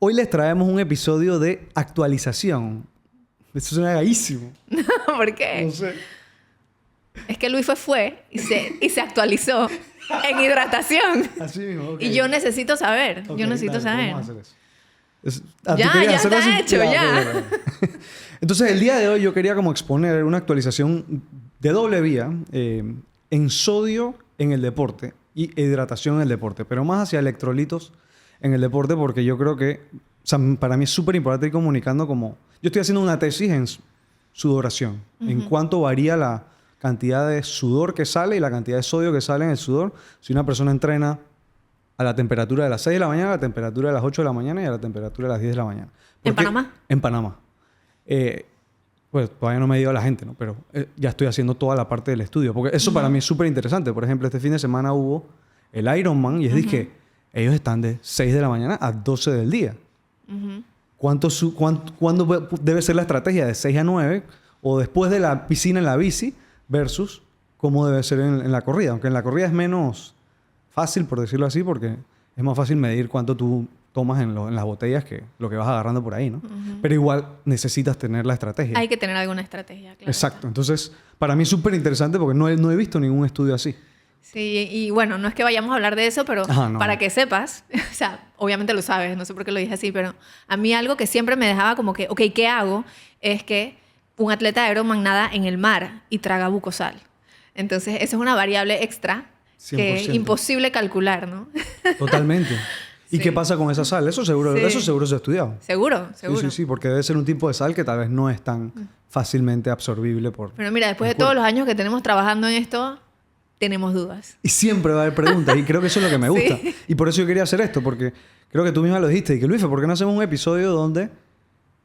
Hoy les traemos un episodio de actualización. Eso suena gaísimo. ¿Por qué? No sé. Es que Luis fue y se actualizó en hidratación. Así mismo, ok. Y yo necesito saber. Ok, yo necesito dale, saber. vamos a hacer eso. Ya está hecho, ya. Entonces, el día de hoy yo quería como exponer una actualización de doble vía en sodio en el deporte y hidratación en el deporte, pero más hacia electrolitos en el deporte porque yo creo que, o sea, para mí es súper importante ir comunicando como... Yo estoy haciendo una tesis en sudoración, en cuánto varía la cantidad de sudor que sale y la cantidad de sodio que sale en el sudor si una persona entrena a la temperatura de las 6 de la mañana, a la temperatura de las 8 de la mañana y a la temperatura de las 10 de la mañana. ¿En Panamá? En Panamá. Pues todavía no me dio a la gente, ¿no? Pero ya estoy haciendo toda la parte del estudio. Porque eso para mí es súper interesante. Por ejemplo, este fin de semana hubo el Ironman y es que ellos están de 6 de la mañana a 12 del día. ¿Cuándo debe ser la estrategia? ¿De 6 a 9? ¿O después de la piscina en la bici? Versus cómo debe ser en la corrida. Aunque en la corrida es menos fácil, por decirlo así, porque es más fácil medir cuánto tú tomas en las botellas que lo que vas agarrando por ahí, ¿no? Pero igual necesitas tener la estrategia. Hay que tener alguna estrategia, claro. Exacto. Entonces, para mí es súper interesante porque no he visto ningún estudio así. Sí, y bueno, no es que vayamos a hablar de eso, pero No. para que sepas, o sea, obviamente lo sabes, no sé por qué lo dije así, pero a mí algo que siempre me dejaba como que, ok, ¿qué hago? Es que un atleta de Ironman nada en el mar y traga bucosal. Entonces, eso es una variable extra que es 100%. imposible calcular, ¿no? Totalmente. ¿Y Sí. qué pasa con esa sal? Eso seguro se ha estudiado. Seguro. Sí, porque debe ser un tipo de sal que tal vez no es tan fácilmente absorbible por... Pero mira, después de todos los años que tenemos trabajando en esto, tenemos dudas. Y siempre va a haber preguntas y creo que eso es lo que me gusta. Sí. Y por eso yo quería hacer esto, porque creo que tú misma lo dijiste. Y que Luis, ¿por qué no hacemos un episodio donde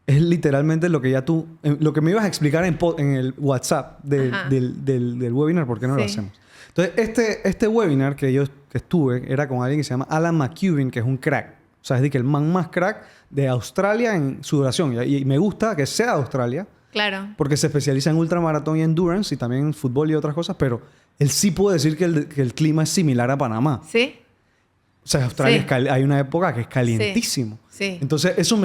es literalmente lo que ya tú... lo que me ibas a explicar en el WhatsApp del webinar? ¿Por qué no lo hacemos? Entonces, este webinar que yo estuve era con alguien que se llama Alan McCubbin, que es un crack. O sea, es que el man más crack de Australia en sudoración. Y me gusta que sea de Australia. Claro. Porque se especializa en ultramaratón y endurance y también en fútbol y otras cosas, pero él sí puede decir que el clima es similar a Panamá. ¿Sí? O sea, Australia Sí. hay una época que es calientísimo. Sí. Entonces, eso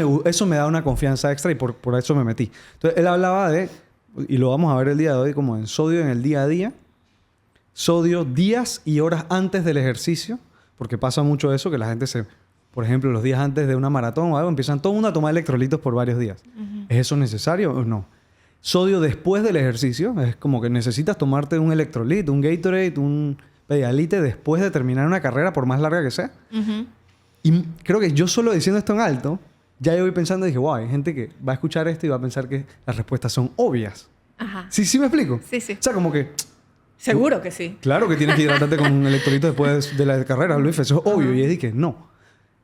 me da una confianza extra y por eso me metí. Entonces, él hablaba de, y lo vamos a ver el día de hoy, como en sodio en el día a día, sodio días y horas antes del ejercicio, porque pasa mucho eso, que la gente por ejemplo, los días antes de una maratón o algo, empiezan todo el mundo a tomar electrolitos por varios días. ¿Es eso necesario o no? Sodio después del ejercicio, es como que necesitas tomarte un electrolito, un Gatorade, un Pedialyte después de terminar una carrera, por más larga que sea. Y creo que yo solo diciendo esto en alto, ya yo voy pensando y dije, wow, hay gente que va a escuchar esto y va a pensar que las respuestas son obvias. Ajá. ¿Sí me explico? Sí, sí. O sea, como que... Seguro que sí. Claro que tienes que hidratarte con un electrolito después de la carrera, Luis. Eso es obvio. Y es de que no.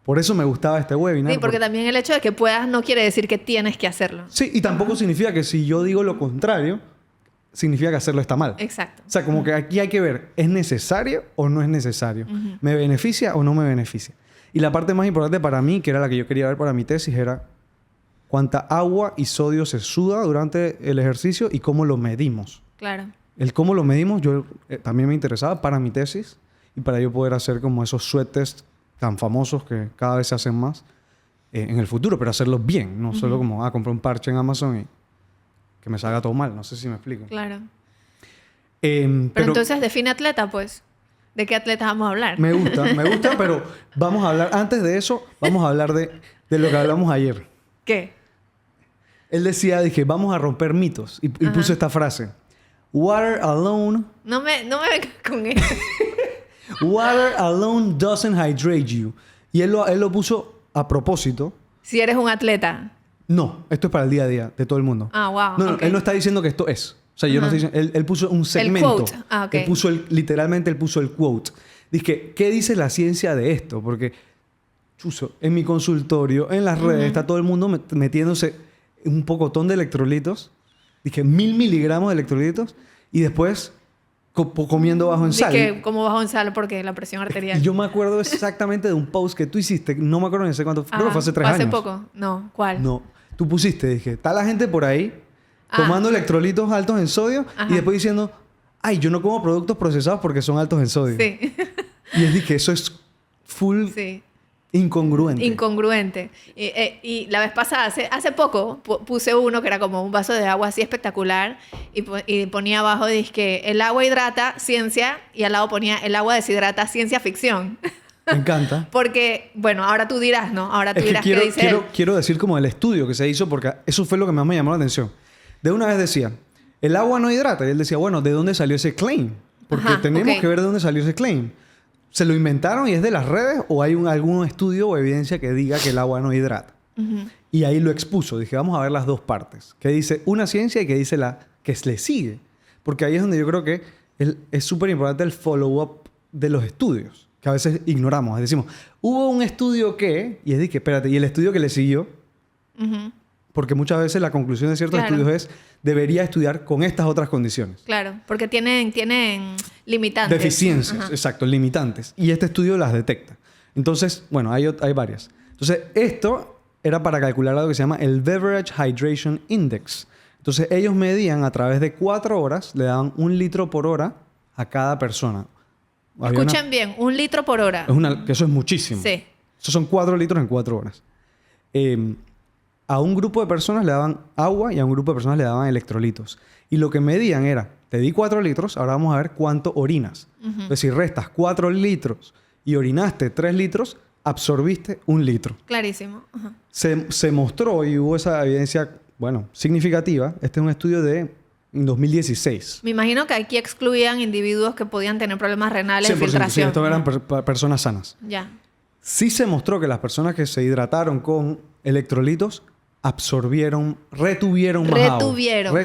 Por eso me gustaba este webinar. Sí, porque también el hecho de que puedas no quiere decir que tienes que hacerlo. Sí, y tampoco significa que si yo digo lo contrario, significa que hacerlo está mal. Exacto. O sea, como que aquí hay que ver, ¿es necesario o no es necesario? ¿Me beneficia o no me beneficia? Y la parte más importante para mí, que era la que yo quería ver para mi tesis, era cuánta agua y sodio se suda durante el ejercicio y cómo lo medimos. Claro. El cómo lo medimos yo también me interesaba para mi tesis y para yo poder hacer como esos sweat tests tan famosos que cada vez se hacen más en el futuro, pero hacerlos bien, no solo como comprar un parche en Amazon y que me salga todo mal. No sé si me explico. Claro. Pero Pero entonces define atleta, pues. ¿De qué atleta vamos a hablar? me gusta, pero vamos a hablar, antes de eso, vamos a hablar de lo que hablamos ayer. ¿Qué? Él decía, dije, vamos a romper mitos y puso esta frase. Water alone... No me vengas con eso. Water alone doesn't hydrate you. Y él lo puso a propósito. Si eres un atleta. No, esto es para el día a día de todo el mundo. Ah, wow. No, ok. él no está diciendo que esto es. O sea, yo no estoy diciendo... Él puso un segmento. quote. Ah, ok. Él puso literalmente él puso el quote. Dice, ¿qué dice la ciencia de esto? Porque, chuzo, en mi consultorio, en las redes, está todo el mundo metiéndose un pocotón de electrolitos. Dije, 1000 miligramos de electrolitos. Y después comiendo bajo en sal. Que como bajo en sal porque la presión arterial. Y yo me acuerdo exactamente de un post que tú hiciste. No me acuerdo ni sé cuánto. Creo que fue hace 3 años. ¿Hace poco? No. ¿Cuál? No. Tú pusiste, dije, está la gente por ahí tomando electrolitos altos en sodio y después diciendo, ay, yo no como productos procesados porque son altos en sodio. Sí. Y él dije, eso es full Sí. Incongruente. Incongruente. Y la vez pasada, hace poco, puse uno que era como un vaso de agua así espectacular y ponía abajo, dizque el agua hidrata, ciencia, y al lado ponía el agua deshidrata, ciencia ficción. Me encanta. Porque, bueno, ahora tú dirás, ¿no? Ahora tú Es que dirás qué dice él. quiero decir como el estudio que se hizo, porque eso fue lo que más me llamó la atención. De una vez decía, el agua no hidrata. Y él decía, bueno, ¿de dónde salió ese claim? Porque Ajá, tenemos ok. que ver de dónde salió ese claim. ¿Se lo inventaron y es de las redes o hay algún estudio o evidencia que diga que el agua no hidrata? Ujú. Y ahí lo expuso. Dije, vamos a ver las dos partes. ¿Qué dice una ciencia y qué dice la que le sigue? Porque ahí es donde yo creo que es súper importante el follow-up de los estudios, que a veces ignoramos. Decimos, hubo un estudio que... Y es de que, espérate, ¿y el estudio que le siguió? Ujú. Porque muchas veces la conclusión de ciertos Claro. estudios es, debería estudiar con estas otras condiciones. Claro, porque tienen limitantes. Deficiencias, Ajá. exacto, limitantes. Y este estudio las detecta. Entonces, bueno, hay varias. Entonces, esto era para calcular algo que se llama el Beverage Hydration Index. Entonces, ellos medían a través de 4 horas, le daban 1 litro por hora a cada persona. Había Escuchen bien, 1 litro por hora. que eso es muchísimo. Sí. Eso son 4 litros en 4 horas. A un grupo de personas le daban agua y a un grupo de personas le daban electrolitos. Y lo que medían era, te di 4 litros, ahora vamos a ver cuánto orinas. Entonces, si restas 4 litros y orinaste 3 litros, absorbiste 1 litro. Clarísimo. Ajá. Se mostró y hubo esa evidencia, bueno, significativa. Este es un estudio de 2016. Me imagino que aquí excluían individuos que podían tener problemas renales de 100%, sí, filtración. estos eran personas sanas. Ya. Sí se mostró que las personas que se hidrataron con electrolitos retuvieron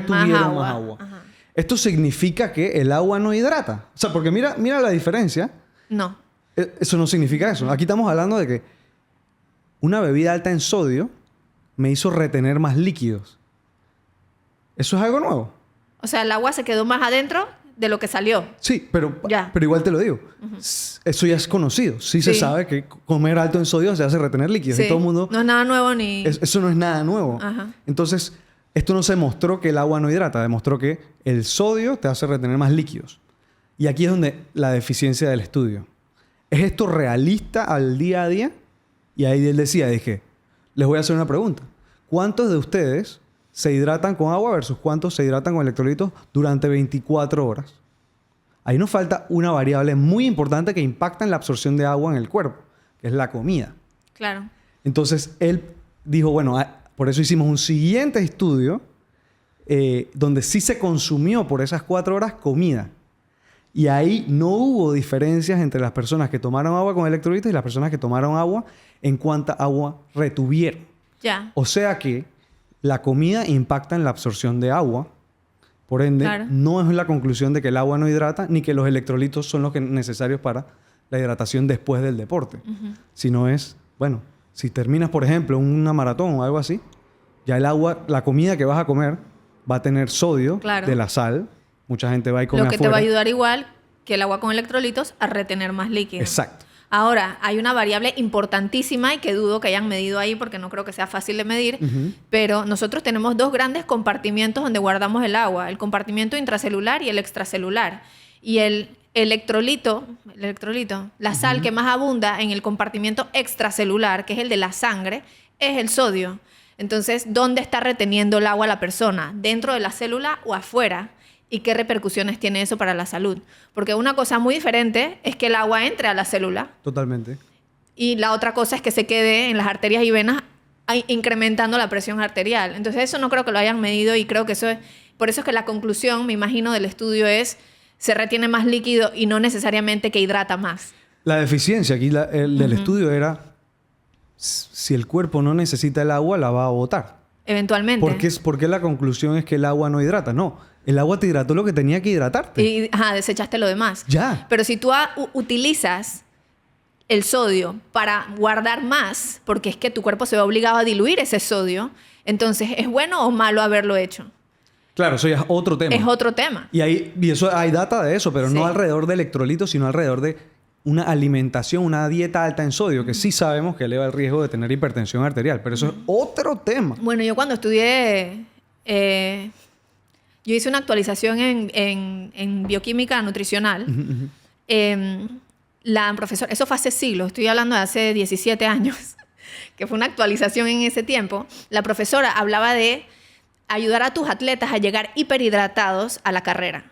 más agua. Ajá. Esto significa que el agua no hidrata. O sea, porque mira la diferencia. No. Eso no significa eso. Aquí estamos hablando de que una bebida alta en sodio me hizo retener más líquidos. Eso es algo nuevo. O sea, el agua se quedó más adentro de lo que salió. Sí, pero Ya. igual te lo digo. Eso ya es conocido. Sí se Sí. sabe que comer alto en sodio se hace retener líquidos. Sí. Y todo el mundo... No es nada nuevo ni... Eso no es nada nuevo. Ajá. Entonces, esto no se demostró que el agua no hidrata. Demostró que el sodio te hace retener más líquidos. Y aquí es donde la deficiencia del estudio. ¿Es esto realista al día a día? Y ahí él decía, dije, les voy a hacer una pregunta. ¿Cuántos de ustedes se hidratan con agua versus cuántos se hidratan con electrolitos durante 24 horas? Ahí nos falta una variable muy importante que impacta en la absorción de agua en el cuerpo, que es la comida. Claro. Entonces, él dijo, bueno, por eso hicimos un siguiente estudio donde sí se consumió por esas 4 horas comida. Y ahí no hubo diferencias entre las personas que tomaron agua con electrolitos y las personas que tomaron agua en cuánta agua retuvieron. Ya. O sea que la comida impacta en la absorción de agua. Por ende, Claro. no es la conclusión de que el agua no hidrata ni que los electrolitos son los necesarios para la hidratación después del deporte. Sino es, bueno, si terminas, por ejemplo, una maratón o algo así, ya el agua, la comida que vas a comer va a tener sodio Claro. de la sal. Mucha gente va y come Lo que te afuera. va a ayudar igual que el agua con electrolitos a retener más líquido. Exacto. Ahora, hay una variable importantísima y que dudo que hayan medido ahí porque no creo que sea fácil de medir, pero nosotros tenemos 2 grandes compartimientos donde guardamos el agua, el compartimiento intracelular y el extracelular. Y el electrolito, la sal que más abunda en el compartimiento extracelular, que es el de la sangre, es el sodio. Entonces, ¿dónde está reteniendo el agua la persona? ¿Dentro de la célula o afuera? ¿Y qué repercusiones tiene eso para la salud? Porque una cosa muy diferente es que el agua entre a la célula Totalmente. y la otra cosa es que se quede en las arterias y venas incrementando la presión arterial. Entonces eso no creo que lo hayan medido y creo que eso es... Por eso es que la conclusión, me imagino, del estudio es se retiene más líquido y no necesariamente que hidrata más. La deficiencia aquí del estudio era si el cuerpo no necesita el agua, la va a botar. Eventualmente. ¿Por qué la conclusión es que el agua no hidrata? No. El agua te hidrató lo que tenía que hidratarte. Y desechaste lo demás. Ya. Pero si tú utilizas el sodio para guardar más, porque es que tu cuerpo se ve obligado a diluir ese sodio, entonces, ¿es bueno o malo haberlo hecho? Claro, eso ya es otro tema. Es otro tema. Y eso hay data de eso, pero Sí. no alrededor de electrolitos, sino alrededor de una alimentación, una dieta alta en sodio, que sí sabemos que eleva el riesgo de tener hipertensión arterial. Pero eso es otro tema. Bueno, yo cuando estudié, yo hice una actualización en bioquímica nutricional. la profesora, eso fue hace siglos, estoy hablando de hace 17 años, que fue una actualización en ese tiempo, la profesora hablaba de ayudar a tus atletas a llegar hiperhidratados a la carrera.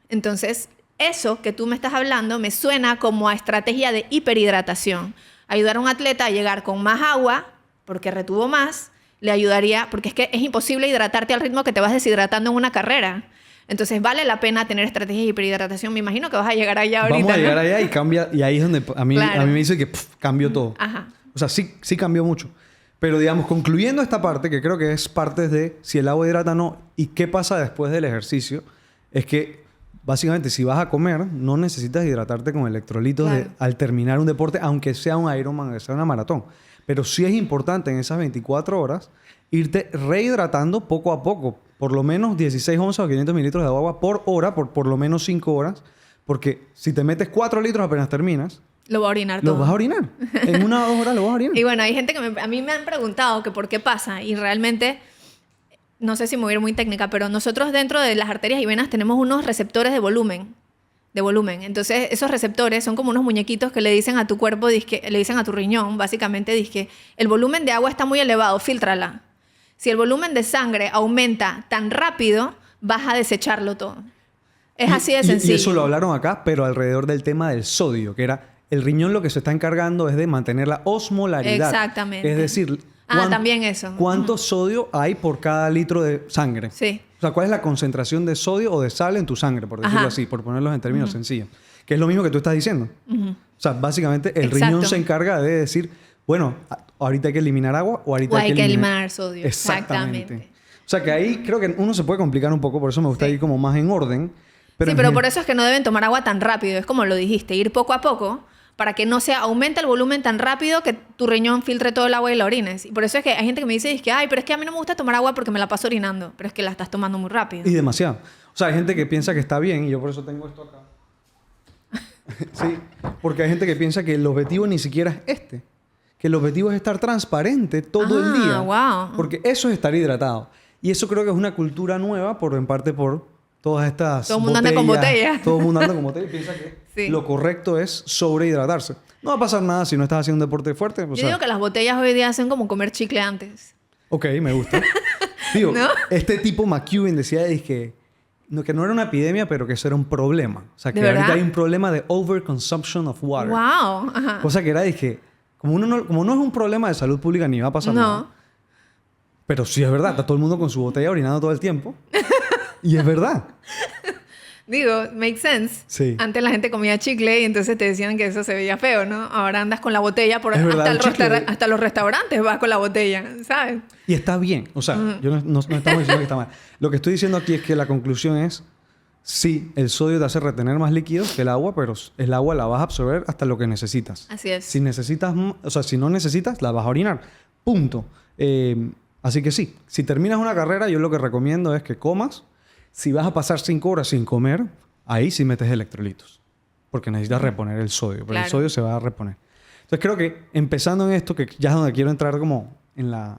Entonces, eso que tú me estás hablando me suena como a estrategia de hiperhidratación. Ayudar a un atleta a llegar con más agua, porque retuvo más, le ayudaría, porque es que es imposible hidratarte al ritmo que te vas deshidratando en una carrera. Entonces, vale la pena tener estrategias de hiperhidratación. Me imagino que vas a llegar allá ahorita. Vamos a llegar ¿no? allá y cambia, y ahí es donde Claro. a mí me dice que cambió todo. Ajá. O sea, sí cambió mucho. Pero digamos, concluyendo esta parte, que creo que es parte de si el agua hidrata o no y qué pasa después del ejercicio, es que básicamente si vas a comer, no necesitas hidratarte con electrolitos Claro. al terminar un deporte, aunque sea un Ironman, aunque sea una maratón. Pero sí es importante en esas 24 horas irte rehidratando poco a poco. Por lo menos 16 onzas o 500 mililitros de agua por hora, por lo menos 5 horas. Porque si te metes 4 litros apenas terminas, Lo va a orinar lo todo. vas a orinar. En 1 o 2 horas lo vas a orinar. Y bueno, hay gente que a mí me han preguntado que por qué pasa y realmente, no sé si me voy a ir muy técnica, pero nosotros dentro de las arterias y venas tenemos unos receptores de volumen. Entonces, esos receptores son como unos muñequitos que le dicen a tu cuerpo, dizque, le dicen a tu riñón, básicamente, dizque, el volumen de agua está muy elevado, fíltrala. Si el volumen de sangre aumenta tan rápido, vas a desecharlo todo. Es así de sencillo. Y eso lo hablaron acá, pero alrededor del tema del sodio, que era el riñón lo que se está encargando es de mantener la osmolaridad. Exactamente. Es decir, también eso. ¿cuánto sodio hay por cada litro de sangre? Sí. O sea, ¿cuál es la concentración de sodio o de sal en tu sangre, por decirlo Ajá. así, por ponerlos en términos sencillos? Que es lo mismo que tú estás diciendo. O sea, básicamente el Exacto. riñón se encarga de decir, bueno, ahorita hay que eliminar agua o ahorita O hay que eliminar sodio. Exactamente. O sea, que ahí creo que uno se puede complicar un poco, por eso me gusta Sí. ir como más en orden. Sí, pero por eso es que no deben tomar agua tan rápido. Es como lo dijiste, ir poco a poco para que no se aumente el volumen tan rápido que tu riñón filtre todo el agua y la orines. Y por eso es que hay gente que me dice, ay, pero es que a mí no me gusta tomar agua porque me la paso orinando. Pero es que la estás tomando muy rápido. Y demasiado. O sea, hay gente que piensa que está bien y yo por eso tengo esto acá. Sí, porque hay gente que piensa que el objetivo ni siquiera es este. Que el objetivo es estar transparente todo el día. Wow. Porque eso es estar hidratado. Y eso creo que es una cultura nueva, en parte por todas estas Todo el mundo anda con botella. Todo el mundo anda con botella y piensa que Sí. lo correcto es sobrehidratarse. No va a pasar nada si no estás haciendo un deporte fuerte. Yo digo que las botellas hoy día hacen como comer chicle antes. Ok, me gusta. Digo, ¿No? este tipo McEwen decía que no era una epidemia, pero que eso era un problema. O sea, que ¿De ahorita verdad? hay un problema de overconsumption of water. Wow. Ajá. Cosa que era, como no es un problema de salud pública ni va a pasar nada. No. Pero sí es verdad, está todo el mundo con su botella orinando todo el tiempo. Y es verdad. Digo, makes sense. Sí. Antes la gente comía chicle y entonces te decían que eso se veía feo, ¿no? Ahora andas con la botella Es verdad, el chicle- hasta los restaurantes vas con la botella, ¿sabes? Y está bien. O sea, yo no estamos diciendo que está mal. Lo que estoy diciendo aquí es que la conclusión es, sí, el sodio te hace retener más líquidos que el agua, pero el agua la vas a absorber hasta lo que necesitas. Así es. Si necesitas, si no necesitas, la vas a orinar. Punto. Así que sí, si terminas una carrera, yo lo que recomiendo es que comas. Si vas a pasar 5 horas sin comer, ahí sí metes electrolitos. Porque necesitas reponer el sodio. Pero Claro. el sodio se va a reponer. Entonces creo que empezando en esto, que ya es donde quiero entrar como en la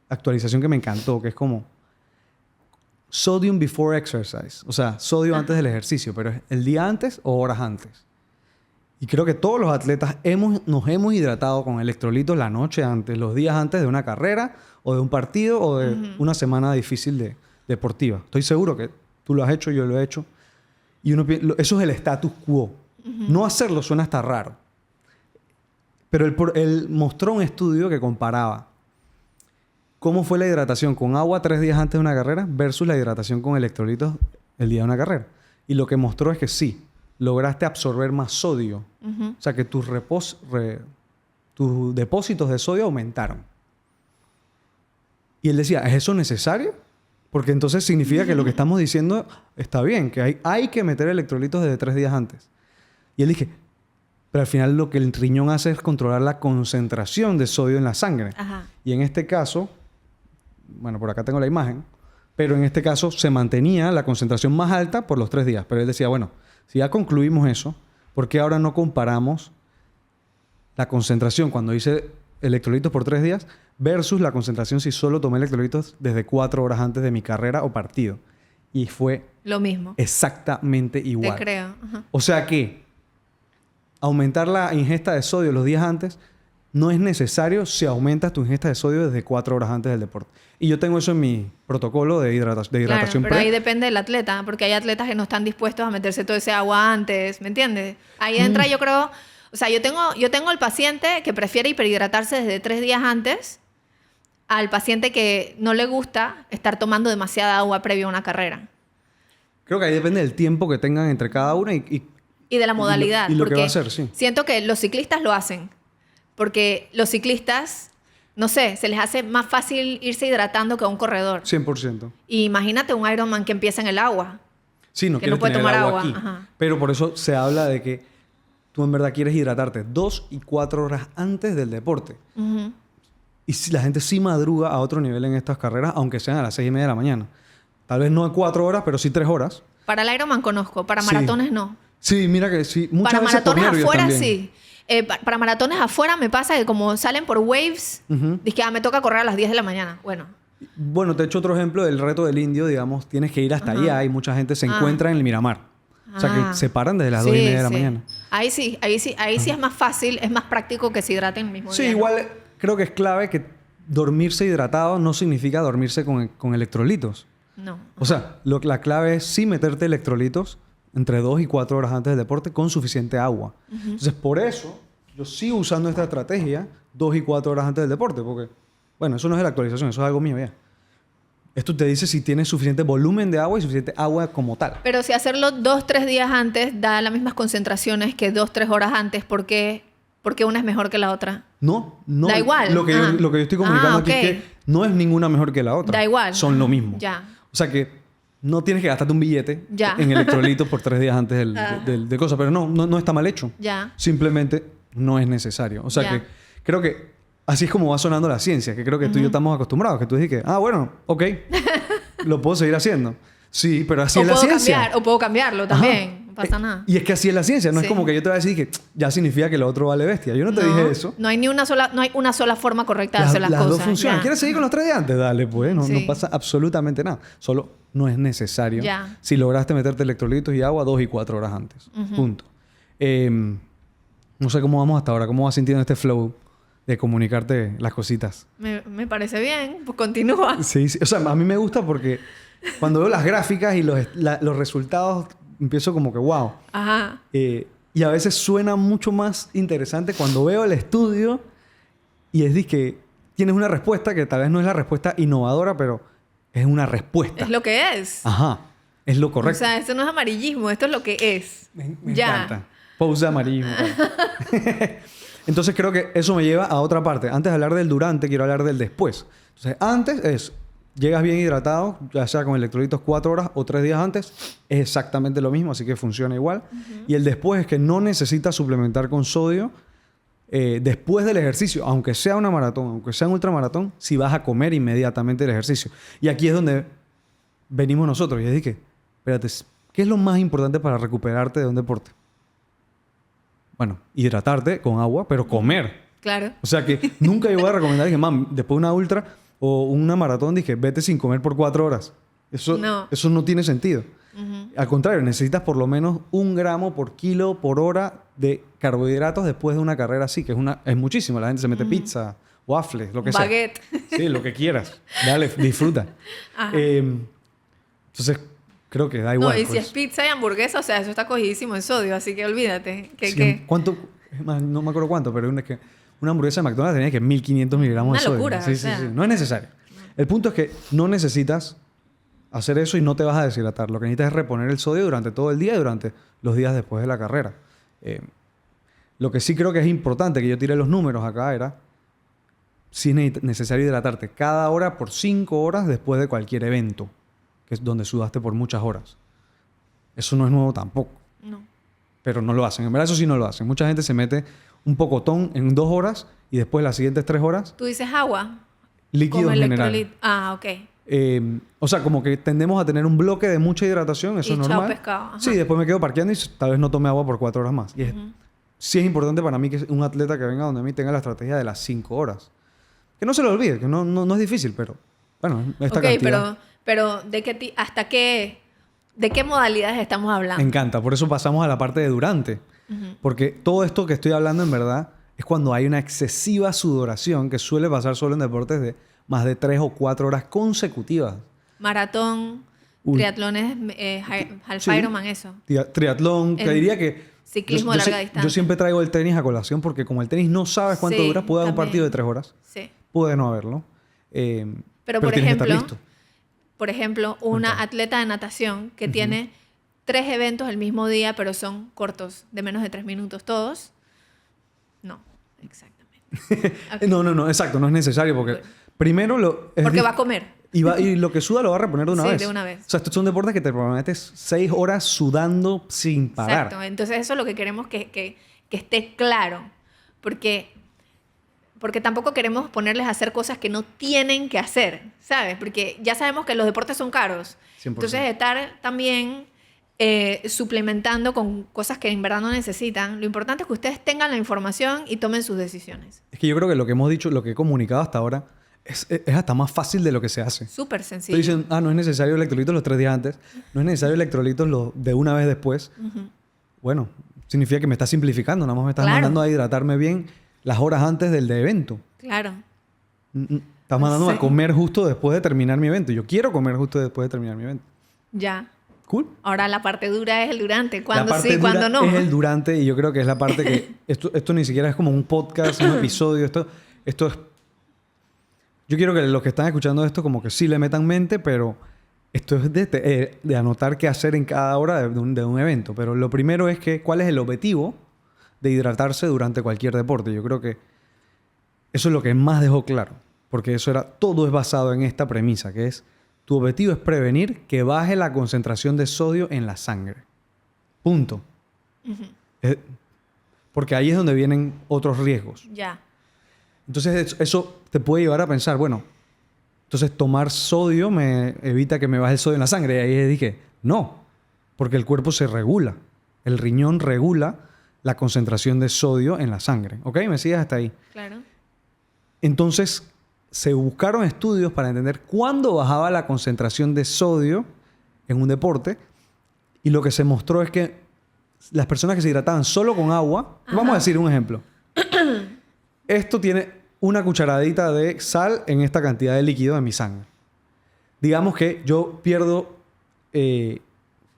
actualización que me encantó, que es como sodium before exercise. O sea, sodio antes del ejercicio, pero es el día antes o horas antes. Y creo que todos los atletas nos hemos hidratado con electrolitos la noche antes, los días antes de una carrera o de un partido o de una semana difícil deportiva. Estoy seguro que tú lo has hecho, yo lo he hecho. Y eso es el status quo. No hacerlo suena hasta raro. Pero él mostró un estudio que comparaba cómo fue la hidratación con agua 3 días antes de una carrera versus la hidratación con electrolitos el día de una carrera. Y lo que mostró es que sí, lograste absorber más sodio. O sea, que tus depósitos de sodio aumentaron. Y él decía, ¿es eso necesario? Porque entonces significa que lo que estamos diciendo está bien, que hay que meter electrolitos desde 3 días antes. Y él dije, pero al final lo que el riñón hace es controlar la concentración de sodio en la sangre. Ajá. Y en este caso, bueno, por acá tengo la imagen, pero en este caso se mantenía la concentración más alta por los 3 días. Pero él decía, bueno, si ya concluimos eso, ¿por qué ahora no comparamos la concentración cuando hice electrolitos por 3 días versus la concentración si solo tomé electrolitos desde 4 horas antes de mi carrera o partido? Y fue Lo mismo. exactamente igual. Te creo. Ajá. O sea que, aumentar la ingesta de sodio los días antes no es necesario si aumentas tu ingesta de sodio desde 4 horas antes del deporte. Y yo tengo eso en mi protocolo de hidratación Claro, pero pre. ahí depende del atleta, porque hay atletas que no están dispuestos a meterse todo ese agua antes, ¿me entiendes? Ahí entra, yo creo, o sea, yo tengo el paciente que prefiere hiperhidratarse desde 3 días antes al paciente que no le gusta estar tomando demasiada agua previo a una carrera. Creo que ahí depende del tiempo que tengan entre cada una Y de la modalidad. y lo que porque va a hacer, sí. siento que los ciclistas lo hacen. Porque los ciclistas, no sé, se les hace más fácil irse hidratando que a un corredor. 100%. Y imagínate un Ironman que empieza en el agua. Sí, no Que no quieres puede tener tomar el agua. aquí. Ajá. Pero por eso se habla de que tú en verdad quieres hidratarte 2 y 4 horas antes del deporte. Ujú. Y si la gente sí madruga a otro nivel en estas carreras, aunque sean a las 6:30 de la mañana. Tal vez no a 4 horas, pero sí 3 horas. Para el Ironman conozco, para Sí. maratones no. Sí, mira que sí. Muchas Para veces por maratones nervios afuera también. sí. Para maratones afuera me pasa que como salen por waves, Ujú. dices que me toca correr a las 10 de la mañana. Bueno, Bueno, te he hecho otro ejemplo del reto del indio, digamos. Tienes que ir hasta allá y mucha gente se encuentra en el Miramar. O sea, Ah. que se paran desde las sí, 2:30 de la sí. mañana. Ahí sí es más fácil, es más práctico que se hidraten el mismo Sí, día. ¿no? igual creo que es clave que dormirse hidratado no significa dormirse con electrolitos. No. O sea, la clave es sí meterte electrolitos entre 2 y 4 horas antes del deporte con suficiente agua. Entonces, por eso yo sigo usando esta estrategia 2 y 4 horas antes del deporte, porque, bueno, eso no es de la actualización, eso es algo mío ya. Esto te dice si tienes suficiente volumen de agua y suficiente agua como tal. Pero si hacerlo 2-3 días antes da las mismas concentraciones que 2-3 horas antes, ¿por qué una es mejor que la otra? No. Da igual. Lo que yo estoy comunicando aquí ok. es que no es ninguna mejor que la otra. Da igual. Son lo mismo. Ya. O sea que no tienes que gastarte un billete Ya. en electrolitos por 3 días antes de cosas. Pero no está mal hecho. Ya. Simplemente no es necesario. O sea Ya. que creo que así es como va sonando la ciencia. Que creo que tú y yo estamos acostumbrados. Que tú dices que, bueno, ok, lo puedo seguir haciendo. Sí, pero así es la ciencia. O puedo cambiarlo también. Ajá. No pasa nada. Y es que así es la ciencia. No Sí. es como que yo te voy a decir que ya significa que lo otro vale bestia. Yo no te dije eso. No hay una sola forma correcta de hacer las cosas. dos funcionan. Ya. ¿Quieres seguir con los 3 días antes? Dale, pues. No Sí. pasa absolutamente nada. Solo no es necesario. Ya. Si lograste meterte electrolitos y agua 2 y 4 horas antes. Punto. No sé cómo vamos hasta ahora. ¿Cómo vas sintiendo este flow de comunicarte las cositas? Me parece bien. Pues continúa. Sí, sí. O sea, a mí me gusta porque cuando veo las gráficas y los resultados, empiezo como que wow. Ajá. Y a veces suena mucho más interesante cuando veo el estudio y es que tienes una respuesta que tal vez no es la respuesta innovadora, pero es una respuesta. Es lo que es. Ajá. Es lo correcto. O sea, esto no es amarillismo, esto es lo que es. Me ya. encanta. Pose de amarillo. Entonces creo que eso me lleva a otra parte. Antes de hablar del durante, quiero hablar del después. Entonces, antes llegas bien hidratado, ya sea con electrolitos 4 horas o 3 días antes, es exactamente lo mismo, así que funciona igual. Y el después es que no necesitas suplementar con sodio después del ejercicio, aunque sea una maratón, aunque sea un ultramaratón, si vas a comer inmediatamente el ejercicio. Y aquí es donde venimos nosotros. Y es que, espérate, ¿qué es lo más importante para recuperarte de un deporte? Bueno, hidratarte con agua, pero comer. Claro. O sea que nunca yo voy a recomendar que, después de una ultra o una maratón, dije, vete sin comer por 4 horas. Eso no tiene sentido. Al contrario, necesitas por lo menos 1 gramo por kilo por hora de carbohidratos después de una carrera así, que es muchísimo. La gente se mete pizza, waffles, lo que sea. Baguette. Sí, lo que quieras. Dale, disfruta. Entonces, creo que da igual. No, y si pues. es pizza y hamburguesa, o sea, eso está cogidísimo en sodio, así que olvídate. Sí, ¿cuánto? Es más, no me acuerdo cuánto, pero es que una hamburguesa de McDonald's tenía que 1500 miligramos Una de sodio. locura, Sí, o sí, sea. sí. No es necesario. El punto es que no necesitas hacer eso y no te vas a deshidratar. Lo que necesitas es reponer el sodio durante todo el día y durante los días después de la carrera. Lo que sí creo que es importante, que yo tiré los números acá, era si es necesario hidratarte cada hora por 5 horas después de cualquier evento, que es donde sudaste por muchas horas. Eso no es nuevo tampoco. No. Pero no lo hacen. En verdad eso sí no lo hacen. Mucha gente se mete un pocotón en 2 horas y después las siguientes 3 horas Tú dices agua. líquido Como en general. electrolit. Ah, ok. O sea, como que tendemos a tener un bloque de mucha hidratación, eso Y es chao normal. pescado, ajá. Sí, después me quedo parqueando y tal vez no tome agua por 4 horas más. Y sí es importante para mí que un atleta que venga donde a mí tenga la estrategia de las 5 horas. Que no se lo olvide, que no es difícil, pero bueno, esta cantidad. pero ¿de qué modalidades estamos hablando? Me encanta, por eso pasamos a la parte de durante. Porque todo esto que estoy hablando en verdad es cuando hay una excesiva sudoración que suele pasar solo en deportes de más de 3 o 4 horas consecutivas. Maratón, Uy. triatlones, half Sí. Ironman, eso. Triatlón, que El diría que... ciclismo de larga distancia. Yo siempre traigo el tenis a colación porque como el tenis no sabes cuánto Sí, dura, puede haber un también. partido de 3 horas. Sí. Puede no haberlo. Pero tienes que estar listo. por ejemplo, una Cuéntame. atleta de natación que tiene 3 eventos el mismo día, pero son cortos, de menos de 3 minutos todos. No, exactamente. Ok. No, exacto, no es necesario porque primero Porque va a comer. y lo que suda lo va a reponer de una Sí, vez. de una vez. O sea, estos son deportes que te prometes 6 horas sudando sin parar. Exacto. Entonces eso es lo que queremos que esté claro. Porque tampoco queremos ponerles a hacer cosas que no tienen que hacer, ¿sabes? Porque ya sabemos que los deportes son caros. 100%. Entonces estar también suplementando con cosas que en verdad no necesitan. Lo importante es que ustedes tengan la información y tomen sus decisiones. Es que yo creo que lo que hemos dicho, lo que he comunicado hasta ahora, es hasta más fácil de lo que se hace. Súper Te sencillo. dicen, no es necesario electrolitos los 3 días antes, no es necesario electrolitos de una vez después. Bueno, significa que me estás simplificando, nada más me estás Claro. mandando a hidratarme bien las horas antes del de evento. Claro. Estás mandando a Sí. comer justo después de terminar mi evento. Yo quiero comer justo después de terminar mi evento. Ya. Cool. Ahora la parte dura es el durante. La Cuando parte sí, dura cuando no. es el durante y yo creo que es la parte que... esto ni siquiera es como un podcast, un episodio. Esto es... Yo quiero que los que están escuchando esto como que sí le metan mente, pero esto es de anotar qué hacer en cada hora de un evento. Pero lo primero es que cuál es el objetivo de hidratarse durante cualquier deporte. Yo creo que eso es lo que más dejó claro. Porque todo es basado en esta premisa, que es tu objetivo es prevenir que baje la concentración de sodio en la sangre. Punto. Porque ahí es donde vienen otros riesgos. Ya. Entonces eso te puede llevar a pensar, bueno, entonces tomar sodio me evita que me baje el sodio en la sangre. Y ahí dije, no, porque el cuerpo se regula. El riñón regula la concentración de sodio en la sangre. ¿Ok? ¿Me sigues hasta ahí? Claro. Entonces se buscaron estudios para entender cuándo bajaba la concentración de sodio en un deporte y lo que se mostró es que las personas que se hidrataban solo con agua, vamos a decir un ejemplo. Esto tiene una cucharadita de sal en esta cantidad de líquido en mi sangre. Digamos que yo pierdo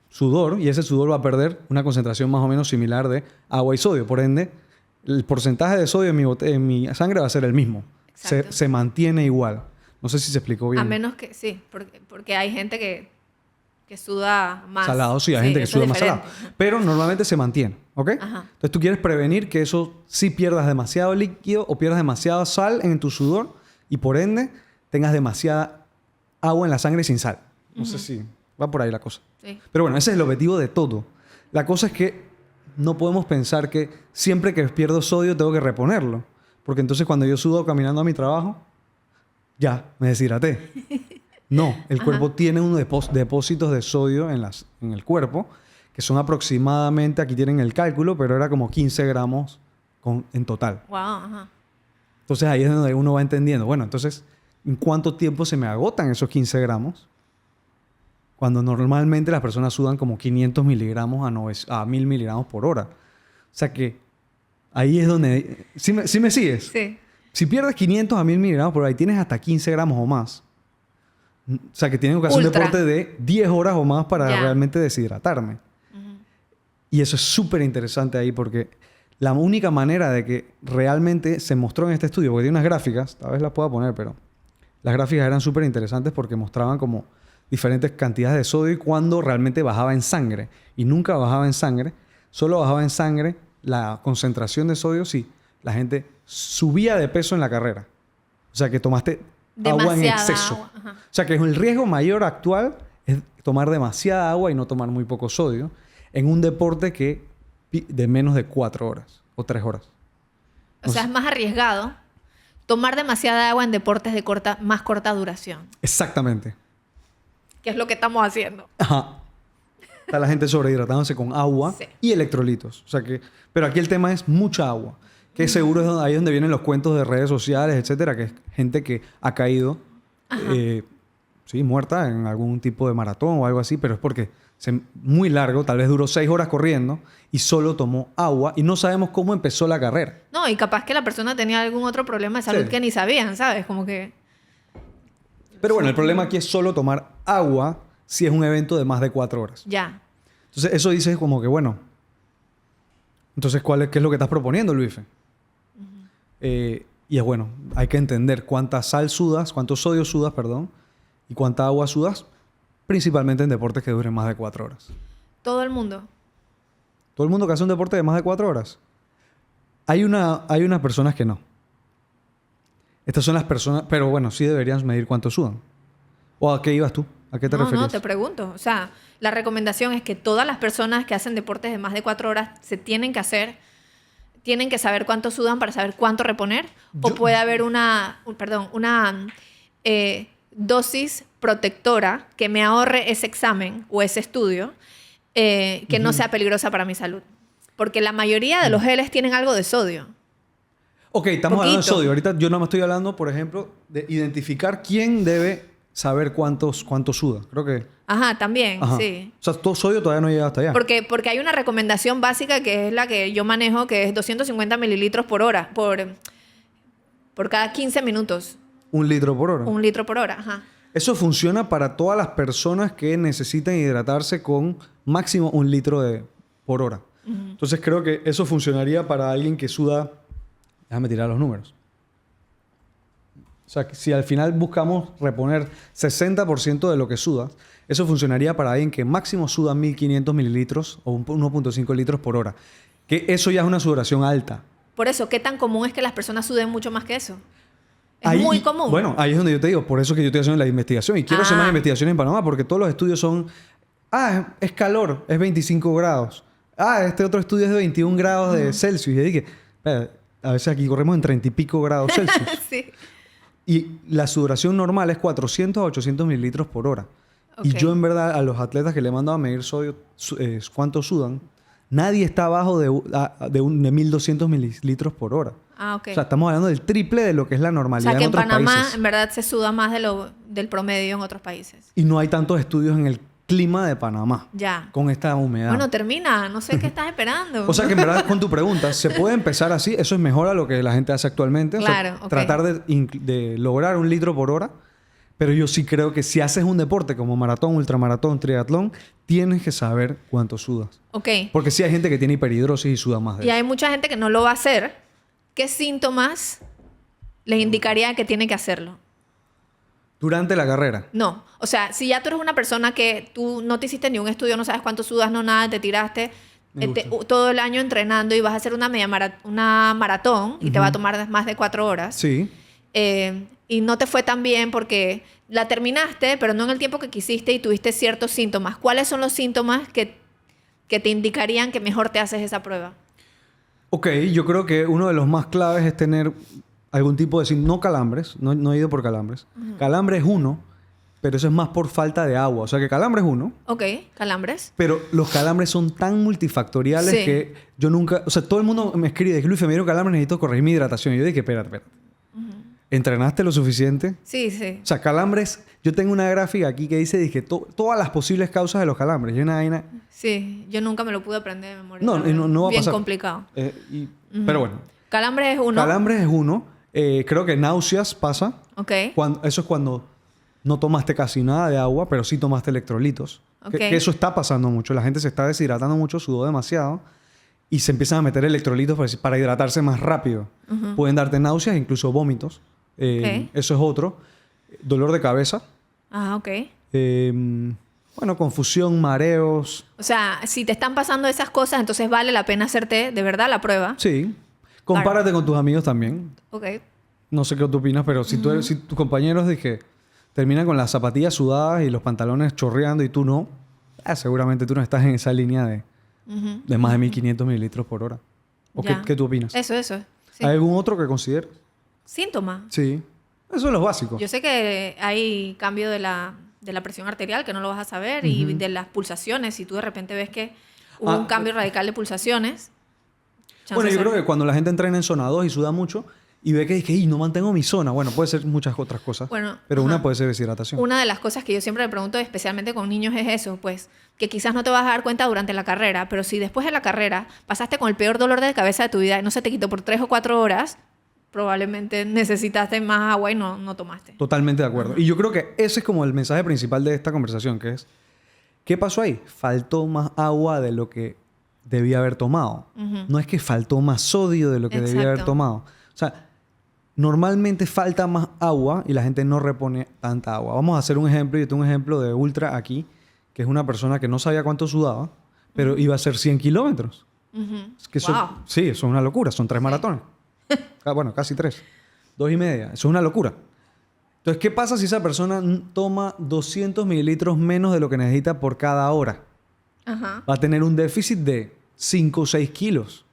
sudor y ese sudor va a perder una concentración más o menos similar de agua y sodio. Por ende, el porcentaje de sodio en mi sangre va a ser el mismo. Exacto. Se mantiene igual. No sé si se explicó bien. A menos que, sí, porque hay gente que suda más. Salado, sí, hay gente que eso suda es más salado. diferente. Pero normalmente se mantiene, ¿ok? Ajá. Entonces tú quieres prevenir que eso sí pierdas demasiado líquido o pierdas demasiada sal en tu sudor y por ende tengas demasiada agua en la sangre sin sal. No sé si va por ahí la cosa. Sí. Pero bueno, ese es el objetivo de todo. La cosa es que no podemos pensar que siempre que pierdo sodio tengo que reponerlo. Porque entonces cuando yo sudo caminando a mi trabajo, ya, me deshidraté. No, el cuerpo tiene unos depósitos de sodio en el cuerpo, que son aproximadamente, aquí tienen el cálculo, pero era como 15 gramos en total. Wow, ajá. Entonces ahí es donde uno va entendiendo, bueno, entonces, ¿en cuánto tiempo se me agotan esos 15 gramos? Cuando normalmente las personas sudan como 500 miligramos a 1000 miligramos por hora. O sea que ahí es donde... ¿Sí me sigues? Sí. Si pierdes 500 a 1000 miligramos por hora y tienes hasta 15 gramos o más, o sea que tengo que hacer un Ultra. deporte de 10 horas o más para Ya. realmente deshidratarme. Y eso es súper interesante ahí porque la única manera de que realmente se mostró en este estudio, porque tiene unas gráficas, tal vez las pueda poner, pero las gráficas eran súper interesantes porque mostraban como diferentes cantidades de sodio y cuándo realmente bajaba en sangre. Y nunca bajaba en sangre, solo bajaba en sangre la concentración de sodio si la gente subía de peso en la carrera. O sea, que tomaste agua en Demasiada exceso. agua, ajá. O sea, que el riesgo mayor actual es tomar demasiada agua y no tomar muy poco sodio en un deporte de menos de 4 horas o 3 horas. O sea, es más arriesgado tomar demasiada agua en deportes de más corta duración, Exactamente. que es lo que estamos haciendo. Ajá. Está la gente sobrehidratándose con agua Sí. y electrolitos. O sea que, pero aquí el tema es mucha agua. Que seguro es ahí donde vienen los cuentos de redes sociales, etcétera, que es gente que ha caído sí, muerta en algún tipo de maratón o algo así, pero es porque muy largo, tal vez duró 6 horas corriendo y solo tomó agua y no sabemos cómo empezó la carrera. No, y capaz que la persona tenía algún otro problema de salud Sí. que ni sabían, ¿sabes? Como que... Pero bueno, el problema aquí es solo tomar agua si es un evento de más de 4 horas. Ya. Entonces, eso dice como que, bueno, entonces, ¿qué es lo que estás proponiendo, Luis? Y es bueno, hay que entender cuánta sal sudas, cuánto sodio sudas, perdón, y cuánta agua sudas, principalmente en deportes que duren más de 4 horas. Todo el mundo. Todo el mundo que hace un deporte de más de 4 horas. Hay unas personas que no. Estas son las personas, pero bueno, sí deberían medir cuánto sudan. ¿O a qué ibas tú? ¿A qué te referías? No, te pregunto. O sea, la recomendación es que todas las personas que hacen deportes de más de 4 horas tienen que saber cuánto sudan para saber cuánto reponer. O puede haber una dosis protectora que me ahorre ese examen o ese estudio que no sea peligrosa para mi salud. Porque la mayoría de los geles tienen algo de sodio. Ok, estamos hablando de Poquito. sodio. Ahorita yo no me estoy hablando, por ejemplo, de identificar quién debe saber cuánto suda. Creo que... Ajá, también, Ajá. sí. O sea, todo sodio todavía no llega hasta allá. Porque hay una recomendación básica que es la que yo manejo, que es 250 mililitros por hora, por cada 15 minutos. 1 litro por hora. 1 litro por hora, ajá. Eso funciona para todas las personas que necesitan hidratarse con máximo 1 litro por hora. Entonces creo que eso funcionaría para alguien que suda... Déjame tirar los números. O sea, que si al final buscamos reponer 60% de lo que suda, eso funcionaría para alguien que máximo suda 1.500 mililitros o 1.5 litros por hora. Que eso ya es una sudoración alta. Por eso, ¿qué tan común es que las personas suden mucho más que eso? Es Ahí- muy común. Bueno, ahí es donde yo te digo, por eso que yo estoy haciendo la investigación. Y quiero hacer más investigaciones en Panamá, porque todos los estudios son, es calor, es 25 grados. Este otro estudio es de 21 grados de Celsius. Y dije, espera, a veces aquí corremos en 30 y pico grados Celsius. Sí. Y la sudoración normal es 400 a 800 mililitros por hora. Y Ok. yo, en verdad, a los atletas que le he mandado a medir cuánto sudan, nadie está abajo de 1.200 mililitros por hora. Ah, ok. O sea, estamos hablando del triple de lo que es la O normalidad sea, que en en otros Panamá países. en verdad se suda más del promedio en otros países. Y no hay tantos estudios en el clima de Panamá Ya. con esta humedad. Bueno, termina. No sé qué estás esperando. O sea que en verdad, con tu pregunta, ¿se puede empezar así? Eso es mejor a lo que la gente hace actualmente. O sea, Claro, ok. tratar de lograr 1 litro por hora. Pero yo sí creo que si haces un deporte como maratón, ultramaratón, triatlón, tienes que saber cuánto sudas. Ok. Porque sí hay gente que tiene hiperhidrosis y suda más de Y eso. hay mucha gente que no lo va a hacer. ¿Qué síntomas les indicaría que tiene que hacerlo? Durante la carrera. No. O sea, si ya tú eres una persona que tú no te hiciste ni un estudio, no sabes cuánto sudas, no nada, te tiraste Me gusta. todo el año entrenando y vas a hacer una una maratón y te va a tomar más de 4 horas. Sí. Y no te fue tan bien porque la terminaste, pero no en el tiempo que quisiste y tuviste ciertos síntomas. ¿Cuáles son los síntomas que te indicarían que mejor te haces esa prueba? Ok, yo creo que uno de los más claves es tener algún tipo de... No calambres, no he ido por calambres. Calambre es uno, pero eso es más por falta de agua. O sea que calambre es uno, Ok, calambres. pero los calambres son tan multifactoriales Sí. que yo nunca... O sea, todo el mundo me escribe, Luis, me dieron calambre, necesito corregir mi hidratación. Y yo dije, espérate. ¿Entrenaste lo suficiente? Sí, sí. O sea, calambres... Yo tengo una gráfica aquí que dice, dije, todas las posibles causas de los calambres. Y una vaina... Sí, yo nunca me lo pude aprender de memoria. No, la verdad. no va a Bien pasar. complicado. Pero bueno. Calambres es uno. Calambres es uno. Creo que náuseas pasa. Ok. Eso es cuando no tomaste casi nada de agua, pero sí tomaste electrolitos. Ok. Que eso está pasando mucho. La gente se está deshidratando mucho, sudó demasiado y se empiezan a meter electrolitos para hidratarse más rápido. Pueden darte náuseas, incluso vómitos. Ok. Eso es otro. Dolor de cabeza. Ah, ok. Bueno, confusión, mareos. O sea, si te están pasando esas cosas, entonces vale la pena hacerte de verdad la prueba. Sí. Compárate con tus amigos también. Ok. No sé qué tú opinas, pero si tus compañeros terminan con las zapatillas sudadas y los pantalones chorreando y tú no, seguramente tú no estás en esa línea de más de 1.500 mililitros por hora. ¿O Ya. qué tú opinas? Eso. Sí. ¿Hay algún otro que consideres? Síntomas. Sí. Eso es lo básico. Yo sé que hay cambio de la presión arterial, que no lo vas a saber, y de las pulsaciones. Si tú de repente ves que hubo un cambio radical de pulsaciones. Bueno, yo chances creo hay. que cuando la gente entrena en zona 2 y suda mucho, y ve que dice, "Ey, no mantengo mi zona". Bueno, puede ser muchas otras cosas, Bueno, pero ajá. una puede ser deshidratación. Una de las cosas que yo siempre le pregunto, especialmente con niños, es eso, pues, que quizás no te vas a dar cuenta durante la carrera, pero si después de la carrera pasaste con el peor dolor de cabeza de tu vida y no se te quitó por 3 o 4 horas, probablemente necesitaste más agua y no tomaste. Totalmente de acuerdo. Y yo creo que ese es como el mensaje principal de esta conversación, que es, ¿qué pasó ahí? Faltó más agua de lo que debía haber tomado. No es que faltó más sodio de lo que debía haber Exacto. tomado. O sea, normalmente falta más agua y la gente no repone tanta agua. Vamos a hacer un ejemplo. Yo tengo un ejemplo de Ultra aquí, que es una persona que no sabía cuánto sudaba, pero iba a hacer 100 kilómetros. Es que Wow. sí, eso es una locura. Son 3 maratones. Bueno, casi 3. 2,5. Eso es una locura. Entonces, ¿qué pasa si esa persona toma 200 mililitros menos de lo que necesita por cada hora? Ajá. Va a tener un déficit de 5 o 6 kilos.